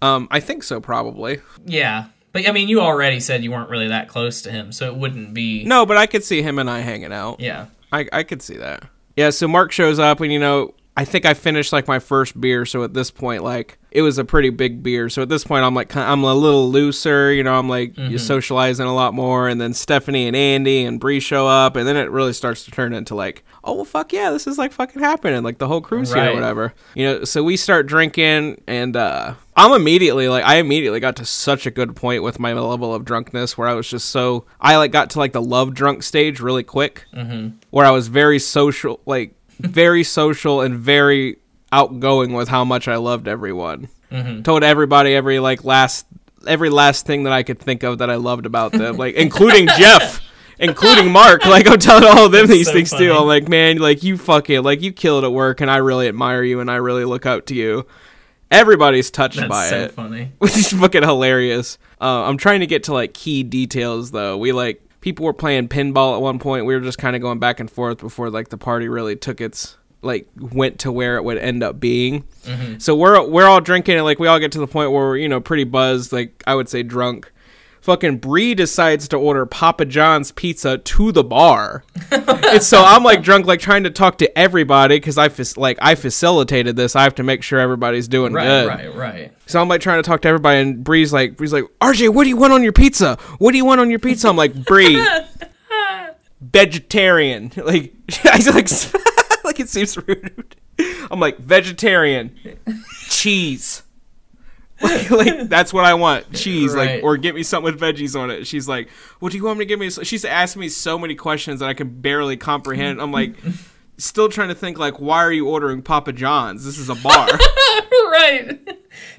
I think so, probably. Yeah. But, I mean, you already said you weren't really that close to him, so it wouldn't be... No, but I could see him and I hanging out. Yeah. I could see that. Yeah, so Mark shows up, and, I think I finished, like, my first beer, so at this point, like, it was a pretty big beer. So at this point, I'm, like, I'm a little looser, I'm, like, socializing a lot more, and then Stephanie and Andy and Bree show up, and then it really starts to turn into, like, oh, well, fuck yeah, this is, like, fucking happening, like, the whole crew's here or whatever. So we start drinking, and I immediately got to such a good point with my level of drunkenness where I was just I, like, got to, like, the love drunk stage really quick, where I was very social, very social and very outgoing with how much I loved everyone. Told everybody every last thing that I could think of that I loved about them, like, including Jeff, including Mark. Like, I'm telling all of them these things funny. Too. I'm like, man, like, you fucking, like, you kill it at work, and I really admire you, and I really look up to you. Everybody's touched by it. That's so funny. Which is fucking hilarious. I'm trying to get to, like, key details, though. People were playing pinball at one point. We were just kind of going back and forth before, like, the party really took its, like, went to where it would end up being. So we're all drinking, and, like, we all get to the point where we're, pretty buzzed, like, I would say drunk. fucking Bree decides to order Papa John's pizza to the bar. And so I'm like drunk, like trying to talk to everybody because I facilitated this. I have to make sure everybody's doing good. Right. So I'm like trying to talk to everybody, and Bree's like, RJ, what do you want on your pizza? What do you want on your pizza? I'm like, Bree, vegetarian. Like, I like, like it seems rude. I'm like, vegetarian, cheese. like that's what I want, cheese, right. Like, or get me something with veggies on it. She's like, well, do you want me to give me? She's asked me so many questions that I can barely comprehend. I'm like, still trying to think like, why are you ordering Papa John's? This is a bar. Right.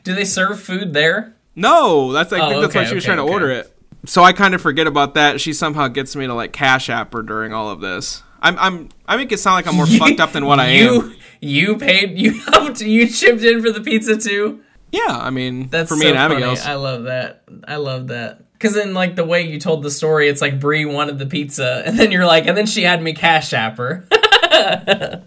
Do they serve food there? No, I think that's why she was trying to order it. So I kind of forget about that. She somehow gets me to like Cash App her during all of this. I make it sound like I'm more fucked up than what I am. You paid, you chipped in for the pizza too? Yeah, I mean, that's for me so and Abigail's. Funny. I love that. Because then, like, the way you told the story, it's like Bree wanted the pizza, and then you're like, and then she had me Cash App her.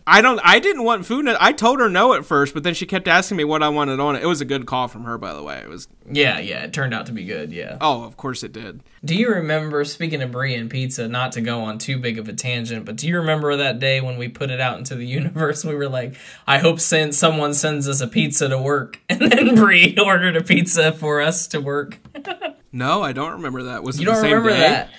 I didn't want food. I told her no at first, but then she kept asking me what I wanted on it. It was a good call from her, by the way. It was. Yeah, it turned out to be good. Yeah. Oh, of course it did. Do you remember, speaking of Brie and pizza, not to go on too big of a tangent, but do you remember that day when we put it out into the universe? We were like, I hope someone sends us a pizza to work, and then Brie ordered a pizza for us to work. No, I don't remember that. Was it you the don't same remember day? That?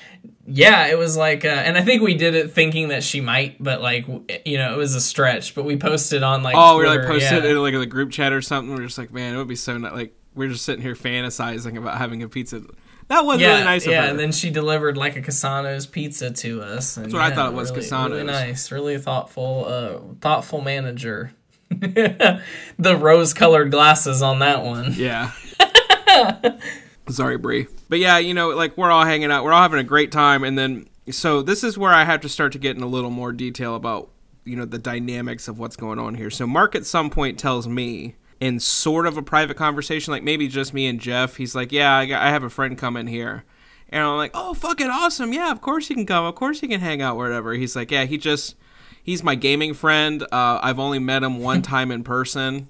Yeah, it was like, and I think we did it thinking that she might, but like, you know, it was a stretch. But we posted on like, Twitter, we like posted in like the group chat or something. We're just like, man, it would be so nice. Like we're just sitting here fantasizing about having a pizza. That was really nice of her. Yeah, and then she delivered like a Casano's pizza to us. And that's what I thought it was, really, Casano's. Really nice, really thoughtful manager. The rose-colored glasses on that one. Yeah. Sorry, Bree. But yeah, you know, like we're all hanging out. We're all having a great time. And then, so this is where I have to start to get in a little more detail about, you know, the dynamics of what's going on here. So Mark at some point tells me in sort of a private conversation, like maybe just me and Jeff, he's like, yeah, I have a friend coming here. And I'm like, oh, fucking awesome. Yeah, of course he can come. Of course he can hang out wherever. He's like, yeah, he's my gaming friend. I've only met him one time in person.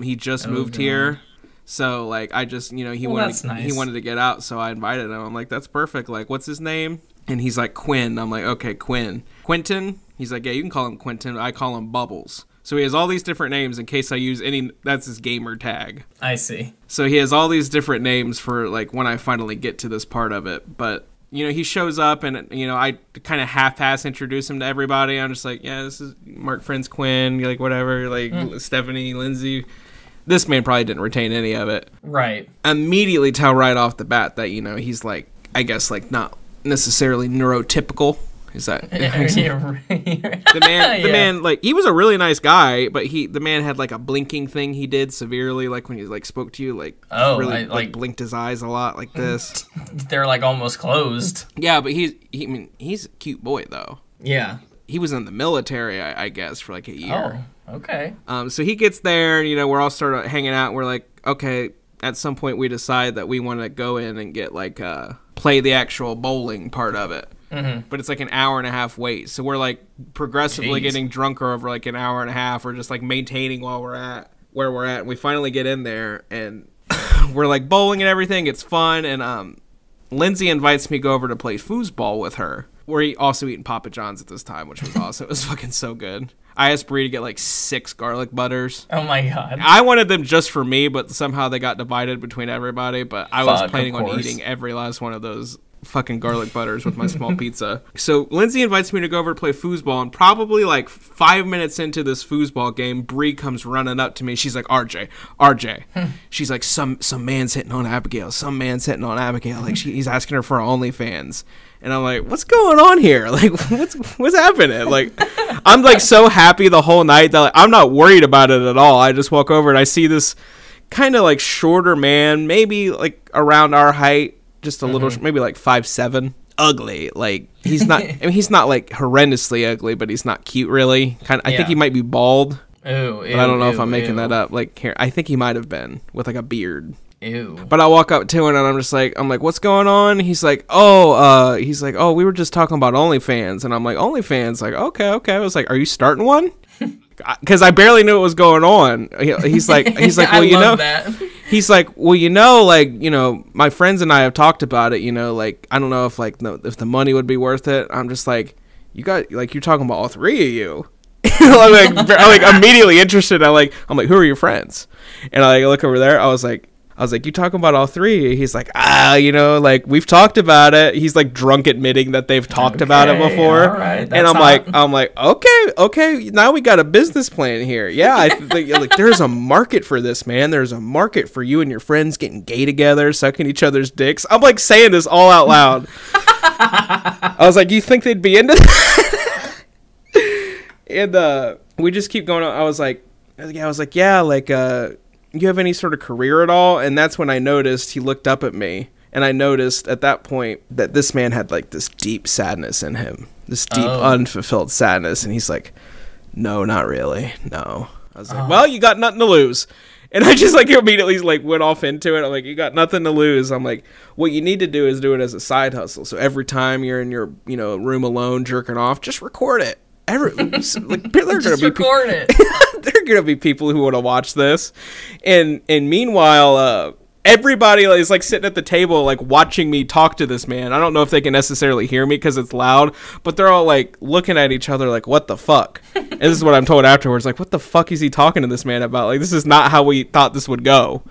He just moved here. So, like, I just, you know, he wanted to get out, so I invited him. I'm like, that's perfect. Like, what's his name? And he's like, Quinn. I'm like, okay, Quinn. Quentin? He's like, yeah, you can call him Quentin. I call him Bubbles. So he has all these different names in case I use any, that's his gamer tag. I see. So he has all these different names for, like, when I finally get to this part of it. But, you know, he shows up and, you know, I kind of half-ass introduce him to everybody. I'm just like, yeah, this is Mark Friends Quinn, like, whatever, like, Stephanie, Lindsay. This man probably didn't retain any of it. Right. Immediately tell right off the bat that, you know, he's like, I guess, like, not necessarily neurotypical. Is that? The man, like, he was a really nice guy, but the man had, like, a blinking thing he did severely, like, when he, like, spoke to you, like, really, like, blinked his eyes a lot, like this. They're, like, almost closed. Yeah, but he's a cute boy, though. Yeah. He was in the military, I guess, for, like, a year. Oh, okay. So he gets there, and, you know, we're all sort of hanging out. We're like, okay, at some point we decide that we want to go in and get, like, play the actual bowling part of it. Mm-hmm. But it's like an hour and a half wait. So we're, like, progressively getting drunker over, like, an hour and a half. We're just, like, maintaining while we're at where we're at. And we finally get in there, and we're, like, bowling and everything. It's fun. And Lindsay invites me to go over to play foosball with her. We're also eating Papa John's at this time, which was awesome. It was fucking so good. I asked Brie to get like 6 garlic butters. Oh my god. I wanted them just for me, but somehow they got divided between everybody. But I was planning on eating every last one of those fucking garlic butters with my small pizza. So Lindsay invites me to go over to play foosball, and probably like 5 minutes into this foosball game, Brie comes running up to me. She's like, RJ. She's like, some man's hitting on Abigail. Some man's hitting on Abigail. Like he's asking her for her OnlyFans. And I'm like, what's going on here? Like, what's happening? Like, I'm like so happy the whole night that like, I'm not worried about it at all. I just walk over and I see this kind of like shorter man, maybe like around our height, just a little, maybe like 5'7", ugly. Like he's not. I mean, he's not like horrendously ugly, but he's not cute really. I think he might be bald. But I don't know if I'm making that up. Like here, I think he might have been with like a beard. Ew. But I walk up to him and I'm like, what's going on? He's like, oh, we were just talking about OnlyFans. And I'm like, OnlyFans? Like, okay. I was like, are you starting one? Because I barely knew what was going on. He's like, well, you know, he's like, well, like, my friends and I have talked about it, like, I don't know if like if the money would be worth it. I'm just like, you're talking about all three of you. I'm like immediately interested. I'm like, who are your friends? And I look over there. I was like, you talking about all three? He's like, like we've talked about it. He's like drunk admitting that they've talked about it before. All right, and I'm like, okay, now we got a business plan here. Yeah, I think like there's a market for this, man. There's a market for you and your friends getting gay together, sucking each other's dicks. I'm like saying this all out loud. I was like, you think they'd be into that? And we just keep going on. I was like, you have any sort of career at all? And that's when I noticed he looked up at me, and I noticed at that point that this man had like this deep sadness in him, this deep unfulfilled sadness. And he's like, no, not really. No. I was like, well, you got nothing to lose. And I just like immediately like went off into it. I'm like, you got nothing to lose. I'm like, what you need to do is do it as a side hustle. So every time you're in your, room alone jerking off, just record it. Just record it. There are gonna be people who want to watch this, and meanwhile, everybody is like sitting at the table, like watching me talk to this man. I don't know if they can necessarily hear me because it's loud, but they're all like looking at each other, like, "What the fuck?" And this is what I'm told afterwards, like, "What the fuck is he talking to this man about? Like, this is not how we thought this would go."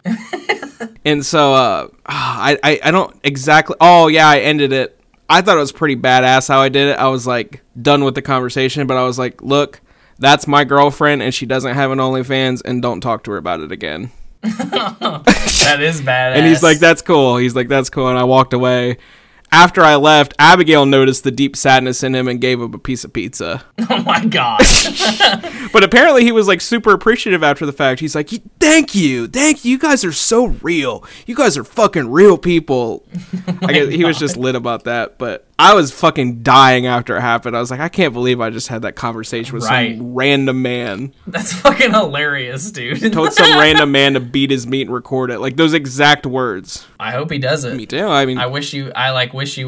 And so, I don't exactly. Oh yeah, I ended it. I thought it was pretty badass how I did it. I was like done with the conversation, but I was like, look, that's my girlfriend and she doesn't have an OnlyFans, and don't talk to her about it again. That is badass. And he's like, that's cool. And I walked away. After I left, Abigail noticed the deep sadness in him and gave him a piece of pizza. Oh my god. But apparently he was like super appreciative after the fact. He's like, thank you. You guys are so real. You guys are fucking real people. I guess he was just lit about that. But I was fucking dying after it happened. I was like, I can't believe I just had that conversation with some random man. That's fucking hilarious, dude. Told some random man to beat his meat and record it. Like those exact words. I hope he does it. Me too. I mean, I wish you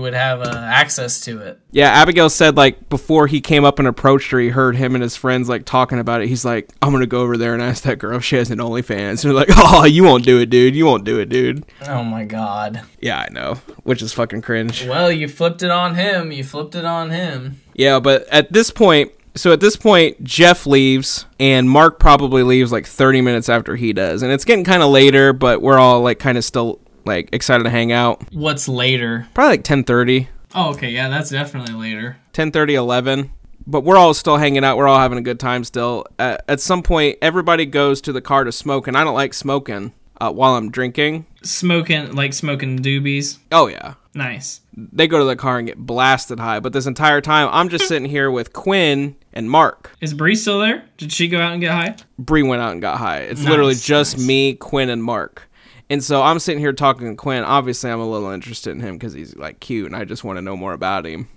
would have access to it. Yeah, Abigail said like before he came up and approached her, he heard him and his friends like talking about it. He's like, I'm gonna go over there and ask that girl if she has an OnlyFans. And they're like, oh, you won't do it, dude. You won't do it, dude. Oh my god. Yeah, I know. Which is fucking cringe. Well, you flipped it on him. Yeah, but at this point, Jeff leaves, and Mark probably leaves like 30 minutes after he does. And it's getting kind of later, but we're all like kind of still like excited to hang out. What's later? Probably like 10:30. Oh, okay, yeah, that's definitely later. 10:30, 11. But we're all still hanging out. We're all having a good time still. At some point, everybody goes to the car to smoke, and I don't like smoking while I'm drinking. Smoking doobies? Oh, yeah. Nice. They go to the car and get blasted high. But this entire time, I'm just sitting here with Quinn and Mark. Is Bree still there? Did she go out and get high? Bree went out and got high. It's literally just me, Quinn, and Mark. And so I'm sitting here talking to Quinn. Obviously, I'm a little interested in him because he's like cute, and I just want to know more about him.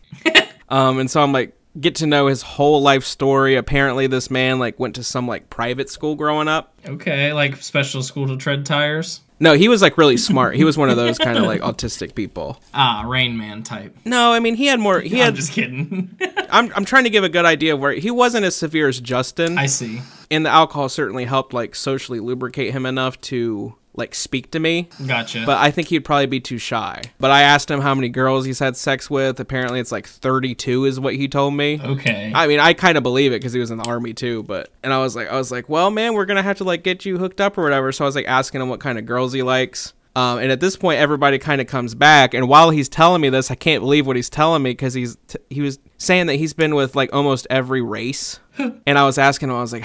And so I'm like, get to know his whole life story. Apparently, this man like went to some like private school growing up. Okay, like special school to tread tires. No, he was like really smart. He was one of those kind of like autistic people. Rain Man type. No, I mean he had more. I'm just kidding. I'm trying to give a good idea of where he wasn't as severe as Justin. I see. And the alcohol certainly helped like socially lubricate him enough to like speak to me. Gotcha. But I think he'd probably be too shy. But I asked him how many girls he's had sex with. Apparently it's like 32 is what he told me. Okay. I mean, I kind of believe it because he was in the army too. And I was like, well, man, we're gonna have to like get you hooked up or whatever. So I was like asking him what kind of girls he likes. And at this point, everybody kind of comes back. And while he's telling me this, I can't believe what he's telling me because he was saying that he's been with like almost every race. And I was asking him, I was like,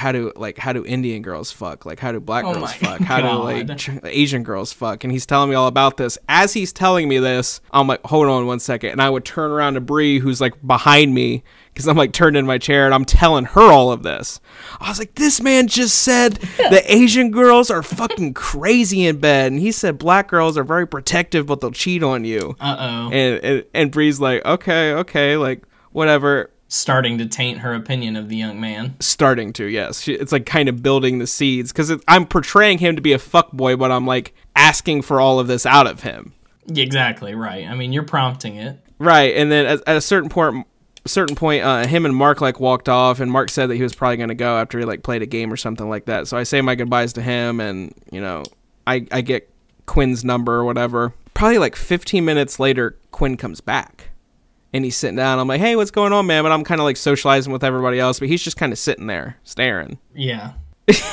how do Indian girls fuck? Like, how do black girls fuck? How do like Asian girls fuck? And he's telling me all about this. As he's telling me this, I'm like, hold on one second. And I would turn around to Bree, who's like behind me, because I'm like turned in my chair and I'm telling her all of this. I was like, this man just said that Asian girls are fucking crazy in bed. And he said black girls are very protective, but they'll cheat on you. Uh-oh. And Bree's like, okay, like, whatever. Starting to taint her opinion of the young man. Starting to, yes. It's like kind of building the seeds. Because I'm portraying him to be a fuckboy, but I'm like asking for all of this out of him. Exactly, right. I mean, you're prompting it. Right, and then at a certain point, him and Mark like walked off, and Mark said that he was probably going to go after he like played a game or something like that. So I say my goodbyes to him, and I get Quinn's number or whatever. Probably like 15 minutes later, Quinn comes back. And he's sitting down. I'm like, hey, what's going on, man? But I'm kind of like socializing with everybody else. But he's just kind of sitting there, staring. Yeah.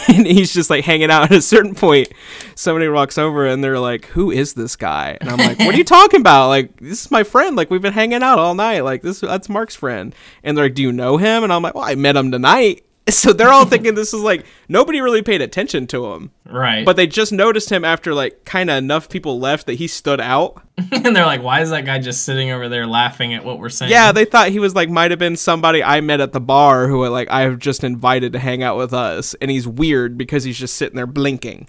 And he's just like hanging out. At a certain point, somebody walks over and they're like, who is this guy? And I'm like, what are you talking about? Like, this is my friend. Like, we've been hanging out all night. Like, that's Mark's friend. And they're like, do you know him? And I'm like, well, I met him tonight. So they're all thinking this is like, nobody really paid attention to him. Right. But they just noticed him after like kind of enough people left that he stood out. And they're like, why is that guy just sitting over there laughing at what we're saying? Yeah, they thought he was like, might have been somebody I met at the bar who like I have just invited to hang out with us. And he's weird because he's just sitting there blinking.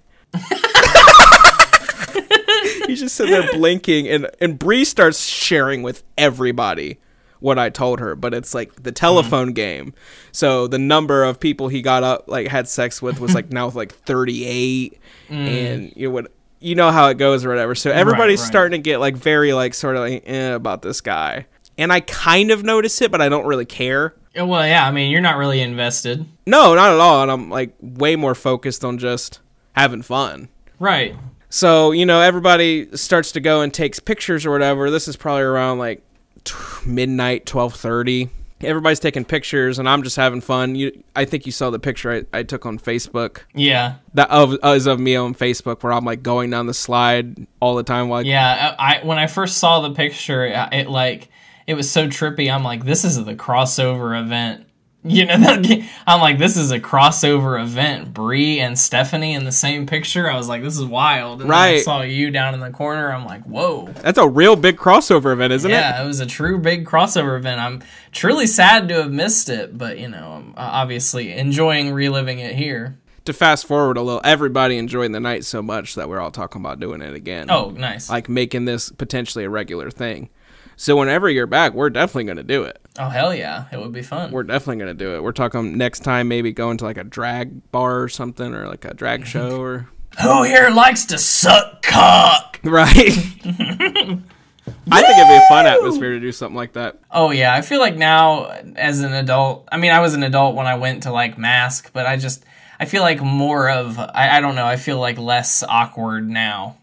He's just sitting there blinking. And Bree starts sharing with everybody what I told her, but it's like the telephone game. So the number of people he got up, like had sex with was like now like 38 and you know how it goes or whatever. So everybody's starting to get like very like sort of like about this guy. And I kind of notice it, but I don't really care. Well, yeah, I mean, you're not really invested. No, not at all. And I'm like way more focused on just having fun. Right. So, everybody starts to go and takes pictures or whatever. This is probably around like midnight, 12:30. Everybody's taking pictures and I'm just having fun. I think you saw the picture I took on Facebook. Yeah. That is of me on Facebook where I'm like going down the slide all the time. Yeah, when I first saw the picture, it was so trippy. I'm like, this is the crossover event. I'm like, this is a crossover event. Bree and Stephanie in the same picture. I was like, this is wild. And then I saw you down in the corner. I'm like, whoa. That's a real big crossover event, isn't it? Yeah, it was a true big crossover event. I'm truly sad to have missed it, but, I'm obviously enjoying reliving it here. To fast forward a little, everybody enjoyed the night so much that we're all talking about doing it again. Oh, nice. Like making this potentially a regular thing. So whenever you're back, we're definitely going to do it. Oh, hell yeah. It would be fun. We're definitely going to do it. We're talking next time maybe going to like a drag bar or something or like a drag show or... Who here likes to suck cock? Right. I think it'd be a fun atmosphere to do something like that. Oh, yeah. I feel like now as an adult... I mean, I was an adult when I went to like Mask, but I feel like more of... I don't know. I feel like less awkward now.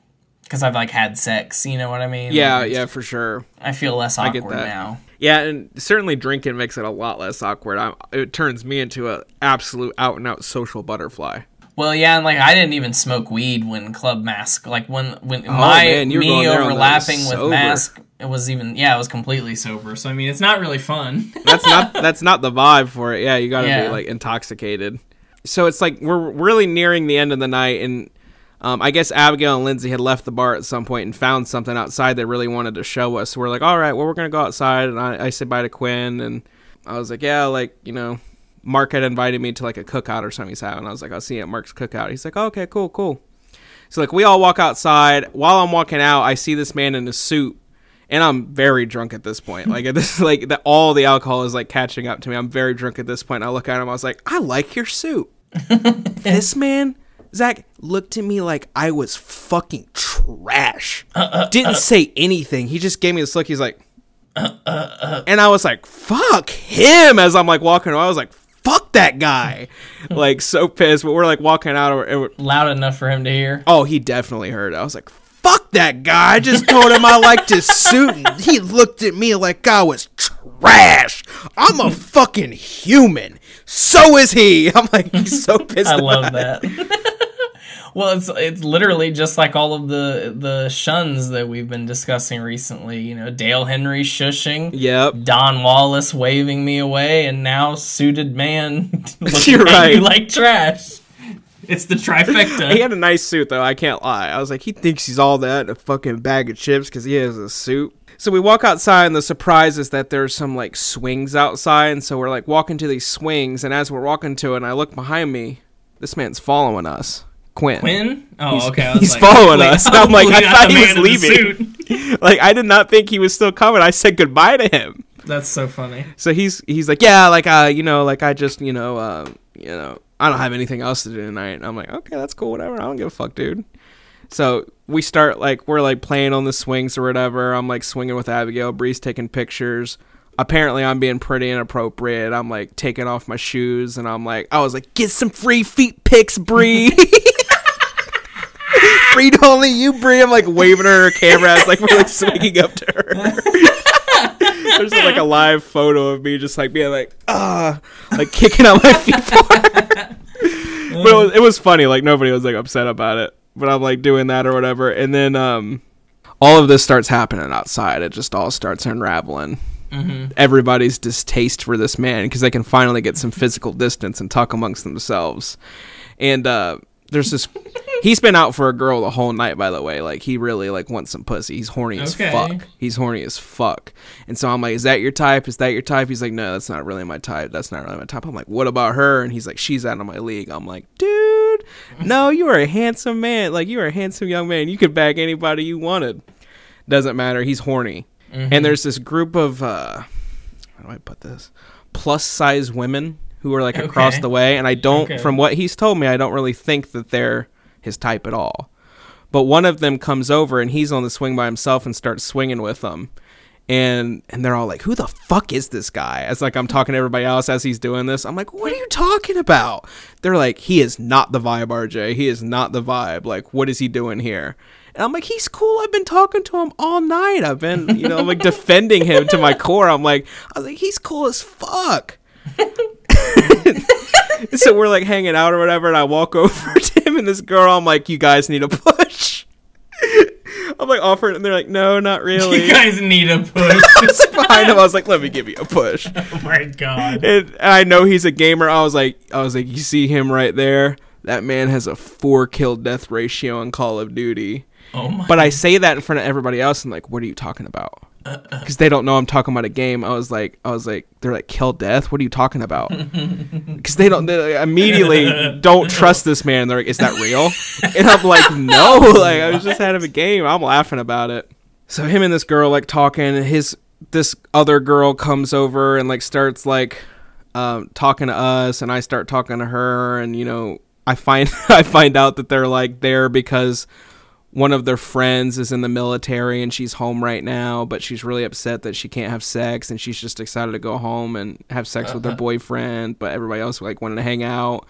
Because I've like had sex, you know what I mean? Yeah, yeah, for sure. I feel less awkward now. Yeah, and certainly drinking makes it a lot less awkward. It turns me into an absolute out-and-out social butterfly. Well, yeah, and like I didn't even smoke weed when Club Mask, like when me overlapping with Mask, it was completely sober. So I mean, it's not really fun. That's not the vibe for it. Yeah, you got to be like intoxicated. So it's like we're really nearing the end of the night, and I guess Abigail and Lindsay had left the bar at some point and found something outside they really wanted to show us. So we're like, all right, well, we're going to go outside. And I said bye to Quinn. And I was like, yeah, like, Mark had invited me to like a cookout or something he's having. I was like, I'll see you at Mark's cookout. He's like, oh, okay, cool. So like we all walk outside. While I'm walking out, I see this man in a suit. And I'm very drunk at this point. Like this, like all the alcohol is like catching up to me. I'm very drunk at this point. I look at him. I was like, I like your suit. This man... Zach looked at me like I was fucking trash. Didn't say anything. He just gave me this look. He's like, and I was like, fuck him. As I'm like walking, I was like, fuck that guy. Like so pissed. But we're like walking out. Loud enough for him to hear. Oh, he definitely heard it. I was like, fuck that guy. I just told him I liked his suit. And he looked at me like I was trash. I'm a fucking human. So is he. I'm like, he's so pissed. I love that. Well, it's literally just like all of the shuns that we've been discussing recently. Dale Henry shushing. Yep. Don Wallace waving me away, and now suited man looking You're at right. you like trash. It's the trifecta. He had a nice suit, though. I can't lie. I was like, he thinks he's all that in a fucking bag of chips because he has a suit. So we walk outside, and the surprise is that there's some, like, swings outside. And so we're, like, walking to these swings. And as we're walking to it, and I look behind me, this man's following us. Quinn? Oh, okay. He's following us. And I'm like, I thought he was leaving. Like, I did not think he was still coming. I said goodbye to him. That's so funny. So he's like, yeah, like, I just, I don't have anything else to do tonight. And I'm like, okay, that's cool, whatever. I don't give a fuck, dude. So we start, like, we're, like, playing on the swings or whatever. I'm, like, swinging with Abigail. Bree's taking pictures. Apparently, I'm being pretty inappropriate. I'm, like, taking off my shoes. And I was like, get some free feet pics, Bree. Read only you, Brie. I'm like waving her camera as like we're like swinging up to her. There's like a live photo of me just like being like like kicking out my feet for her. But it was funny. Like nobody was like upset about it. But I'm like doing that or whatever, and then all of this starts happening outside. It just all starts unraveling. Mm-hmm. Everybody's distaste for this man because they can finally get some physical distance and talk amongst themselves. And there's this. He's been out for a girl the whole night, by the way. Like he really like wants some pussy. He's horny as fuck. He's horny as fuck. And so I'm like, "Is that your type? Is that your type?" He's like, "No, that's not really my type. That's not really my type." I'm like, "What about her?" And he's like, "She's out of my league." I'm like, "Dude, no, you are a handsome man. Like you are a handsome young man. You could bag anybody you wanted. Doesn't matter. He's horny." Mm-hmm. And there's this group of how do I put this? Plus size women who are like across the way, and I don't from what he's told me, I don't really think that they're his type at all. But one of them comes over and he's on the swing by himself and starts swinging with them. And they're all like, "Who the fuck is this guy?" As like I'm talking to everybody else as he's doing this. I'm like, "What are you talking about?" They're like, "He is not the vibe, RJ. He is not the vibe. Like, what is he doing here?" And I'm like, "He's cool. I've been talking to him all night. I've been, like defending him to my core." I was like, "He's cool as fuck." So we're like hanging out or whatever, and I walk over to him and this girl. I'm like, "You guys need a push." I'm like offering, and they're like, "No, not really." You guys need a push. I was like behind him. I was like, "Let me give you a push." Oh my god! And I know he's a gamer. I was like, "You see him right there? That man has a 4 kill death ratio in Call of Duty." Oh my! But I say that in front of everybody else, and like, "What are you talking about?" Because they don't know I'm talking about a game. I was like, they're like, "Kill death? What are you talking about?" Because they immediately don't trust this man. They're like, "Is that real?" And I'm like, "No, like I was just out of a game." I'm laughing about it. So him and this girl like talking. This other girl comes over and like starts like talking to us, and I start talking to her, and I find out that they're like there because one of their friends is in the military and she's home right now, but she's really upset that she can't have sex, and she's just excited to go home and have sex with her boyfriend, but everybody else like wanted to hang out,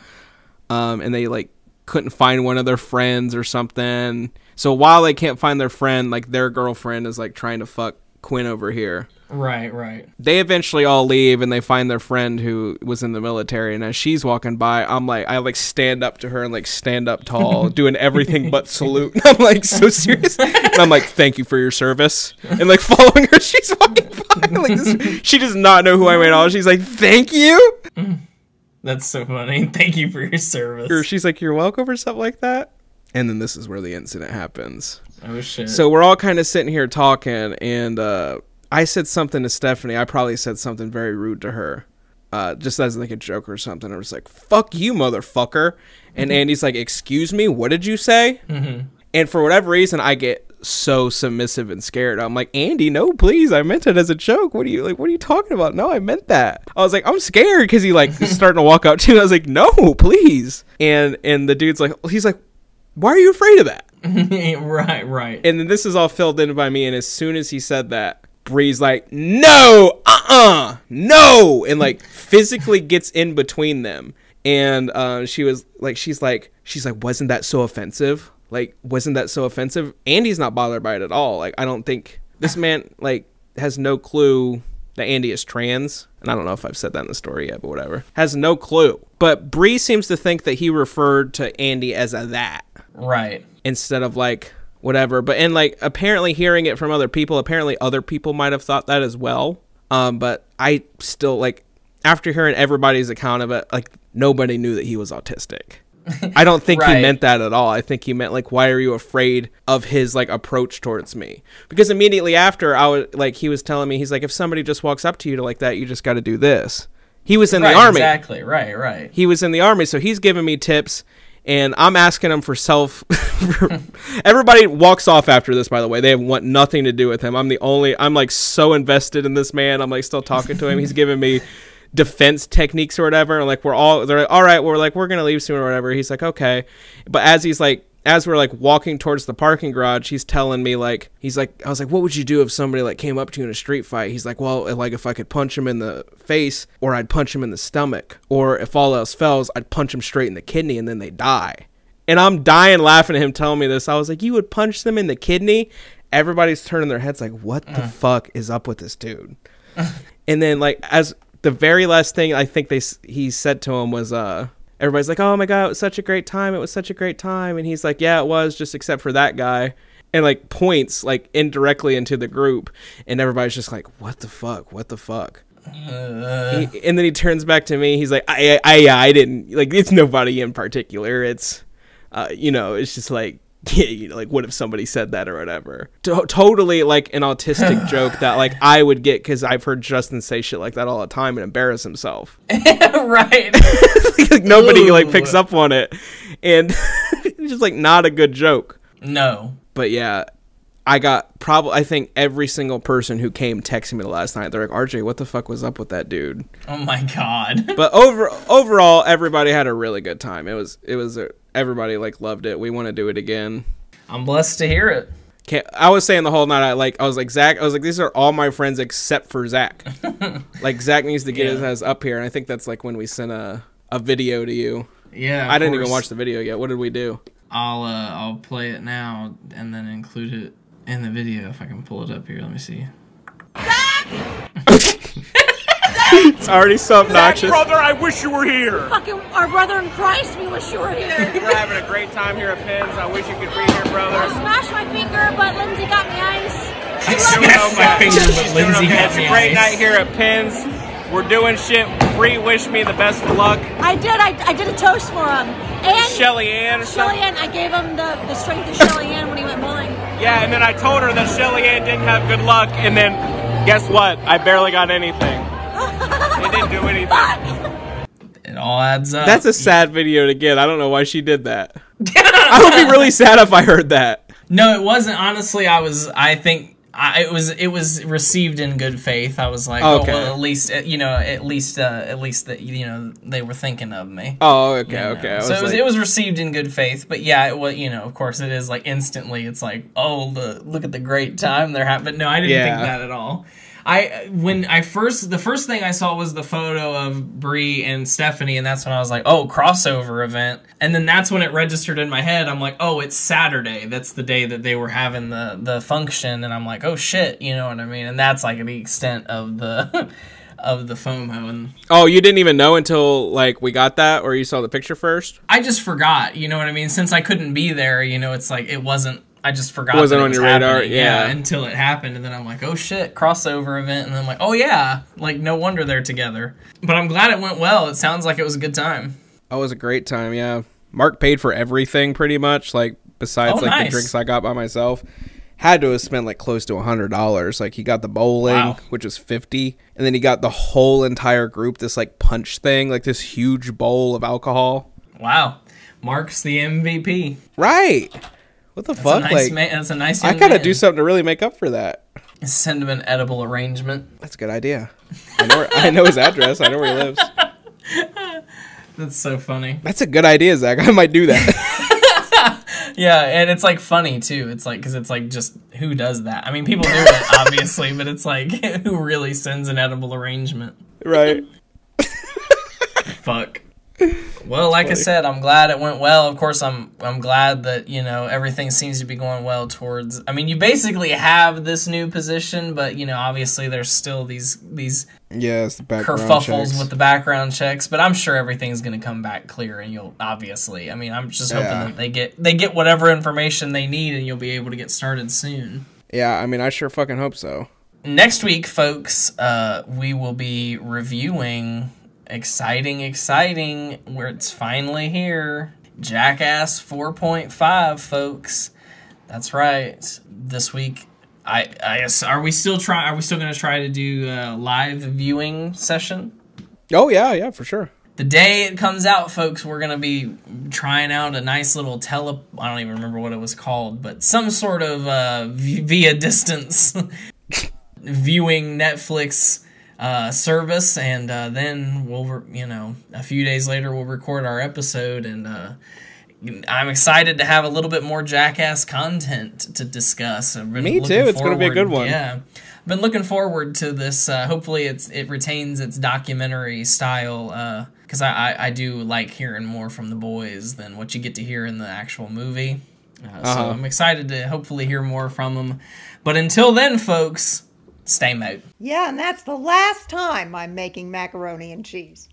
and they like couldn't find one of their friends or something. So while they can't find their friend, like their girlfriend is like trying to fuck Quinn over here. Right. They eventually all leave and they find their friend who was in the military, and as she's walking by, I stand up to her and like stand up tall, doing everything but salute. And I'm like so serious. And I'm like, "Thank you for your service." And like following her, she's walking by. Like she does not know who I am at all. She's like, "Thank you." That's so funny. "Thank you for your service." Or she's like, "You're welcome," or something like that. And then this is where the incident happens. Oh shit. So we're all kind of sitting here talking, and I said something to Stephanie. I probably said something very rude to her, just as like a joke or something. I was like, "Fuck you, motherfucker." And Andy's like, "Excuse me, what did you say?" Mm-hmm. And for whatever reason, I get so submissive and scared. I'm like, "Andy, no, please. I meant it as a joke. What are you talking about? No, I meant that." I was like, "I'm scared," because he like is starting to walk out to me. I was like, "No, please." And the dude's like, he's like, "Why are you afraid of that?" Right. And then this is all filled in by me. And as soon as he said that, Bree's like, "No, no," and like physically gets in between them. And she's like, "Wasn't that so offensive? Like, wasn't that so offensive?" Andy's not bothered by it at all. Like, I don't think this man like has no clue that Andy is trans. And I don't know if I've said that in the story yet, but whatever. Has no clue. But Bree seems to think that he referred to Andy as a that. Right. Instead of like whatever. But and like apparently hearing it from other people, apparently other people might have thought that as well. But I still like, after hearing everybody's account of it, like nobody knew that he was autistic. I don't think he meant that at all. I think he meant like, "Why are you afraid of his like approach towards me?" Because immediately after, he was telling me, he's like, "If somebody just walks up to you like that, you just got to do this." He was in the army. Exactly. Right. He was in the army, so he's giving me tips, and I'm asking him for Everybody walks off after this, by the way. They want nothing to do with him. I'm like so invested in this man. I'm like still talking to him. He's giving me defense techniques or whatever. And like they're like, "All right, we're gonna leave soon," or whatever. He's like, "Okay." But as we're like walking towards the parking garage, he's telling me I was like, "What would you do if somebody like came up to you in a street fight?" He's like, "Well, like if I could punch him in the face, or I'd punch him in the stomach, or if all else fails, I'd punch him straight in the kidney and then they die." And I'm dying laughing at him telling me this. I was like, you would punch them in the kidney? Everybody's turning their heads like, what the fuck is up with this dude? And then, like, as the very last thing I think he said to him was, everybody's like, oh my God, it was such a great time. It was such a great time. And he's like, yeah, it was, just except for that guy. And, like, points, like, indirectly into the group. And everybody's just like, what the fuck? What the fuck? And then he turns back to me. He's like, I didn't, like, it's nobody in particular. It's, it's just like, yeah, like, what if somebody said that or whatever? Totally, like, an autistic joke that, like, I would get because I've heard Justin say shit like that all the time and embarrass himself. Right. Like, nobody, like, picks up on it. And it's just, like, not a good joke. No. But, yeah, I think every single person who came texting me the last night, they're like, RJ, what the fuck was up with that dude? Oh, my God. But overall, everybody had a really good time. Everybody, like, loved it. We want to do it again. I'm blessed to hear it. I was saying the whole night, I was like, Zach, these are all my friends except for Zach. Like, Zach needs to get his ass up here, and I think that's, like, when we sent a video to you. Yeah, I didn't even watch the video yet. What did we do? I'll play it now and then include it in the video if I can pull it up here. Let me see. It's already so obnoxious. Brother, I wish you were here. Fucking our brother in Christ, we wish you were here. We're having a great time here at Penn's. I wish you could be here, brother. I smashed my finger, but Lindsay got me ice. I smashed my finger, but Lindsay got me ice. It's a great night here at Penn's. We're doing shit. Bree wished me the best of luck. I did. I did a toast for him. And Shelly Ann or something? Shelly Ann. I gave him the strength of Shelly Ann when he went bowling. Yeah, and then I told her that Shelly Ann didn't have good luck, and then guess what? I barely got anything. It didn't do anything. It all adds up. That's a sad video to get. I don't know why she did that. I would be really sad if I heard that. No, it wasn't. Honestly, it was received in good faith. I was like, okay. Oh, well, at least that they were thinking of me. Oh, okay, okay. So it was received in good faith. But yeah, it was, of course, it is like instantly. It's like, oh, look at the great time they're having. No, I didn't think that at all. The first thing I saw was the photo of Bree and Stephanie, and that's when I was like, oh, crossover event. And then that's when it registered in my head. I'm like, oh, it's Saturday. That's the day that they were having the function. And I'm like, oh shit, you know what I mean? And that's like the extent of the of the FOMO. And oh, you didn't even know until like we got that, or you saw the picture first? I just forgot, you know what I mean? Since I couldn't be there, it's like it wasn't. I just forgot. Wasn't that on was your radar, happening. Yeah, until it happened, and then I'm like, oh shit, crossover event, and then I'm like, oh yeah, like no wonder they're together. But I'm glad it went well. It sounds like it was a good time. Oh, it was a great time. Yeah, Mark paid for everything pretty much. Like besides nice. The drinks I got by myself, had to have spent like close to $100. Like he got the bowling, which was $50, and then he got the whole entire group this like punch thing, like this huge bowl of alcohol. Wow, Mark's the MVP. Right. What the fuck? That's a nice young I gotta man. do something to really make up for that. Send him an edible arrangement. That's a good idea. I know his address. I know where he lives. That's so funny. That's a good idea, Zach. I might do that. Yeah, and it's like funny too. It's like, because it's like, just who does that? I mean, people do it obviously, but it's like, who really sends an edible arrangement? Right. Fuck. Well, like I said, I'm glad it went well. Of course, I'm glad that, everything seems to be going well towards... I mean, you basically have this new position, but, obviously there's still these the background kerfuffles checks with the background checks, but I'm sure everything's going to come back clear, and you'll obviously... I mean, I'm just hoping that they get whatever information they need, and you'll be able to get started soon. Yeah, I mean, I sure fucking hope so. Next week, folks, we will be reviewing... Exciting, where it's finally here. Jackass 4.5, folks. That's right. This week, I guess, are we still going to try to do a live viewing session? Oh, yeah, for sure. The day it comes out, folks, we're going to be trying out a nice little I don't even remember what it was called, but some sort of via distance viewing Netflix service, and then we'll, a few days later we'll record our episode, and I'm excited to have a little bit more Jackass content to discuss. Me too. It's going to be a good one. Yeah. been looking forward to this. Hopefully it retains its documentary style, because I do like hearing more from the boys than what you get to hear in the actual movie. So I'm excited to hopefully hear more from them. But until then, folks, stay moat. Yeah, and that's the last time I'm making macaroni and cheese.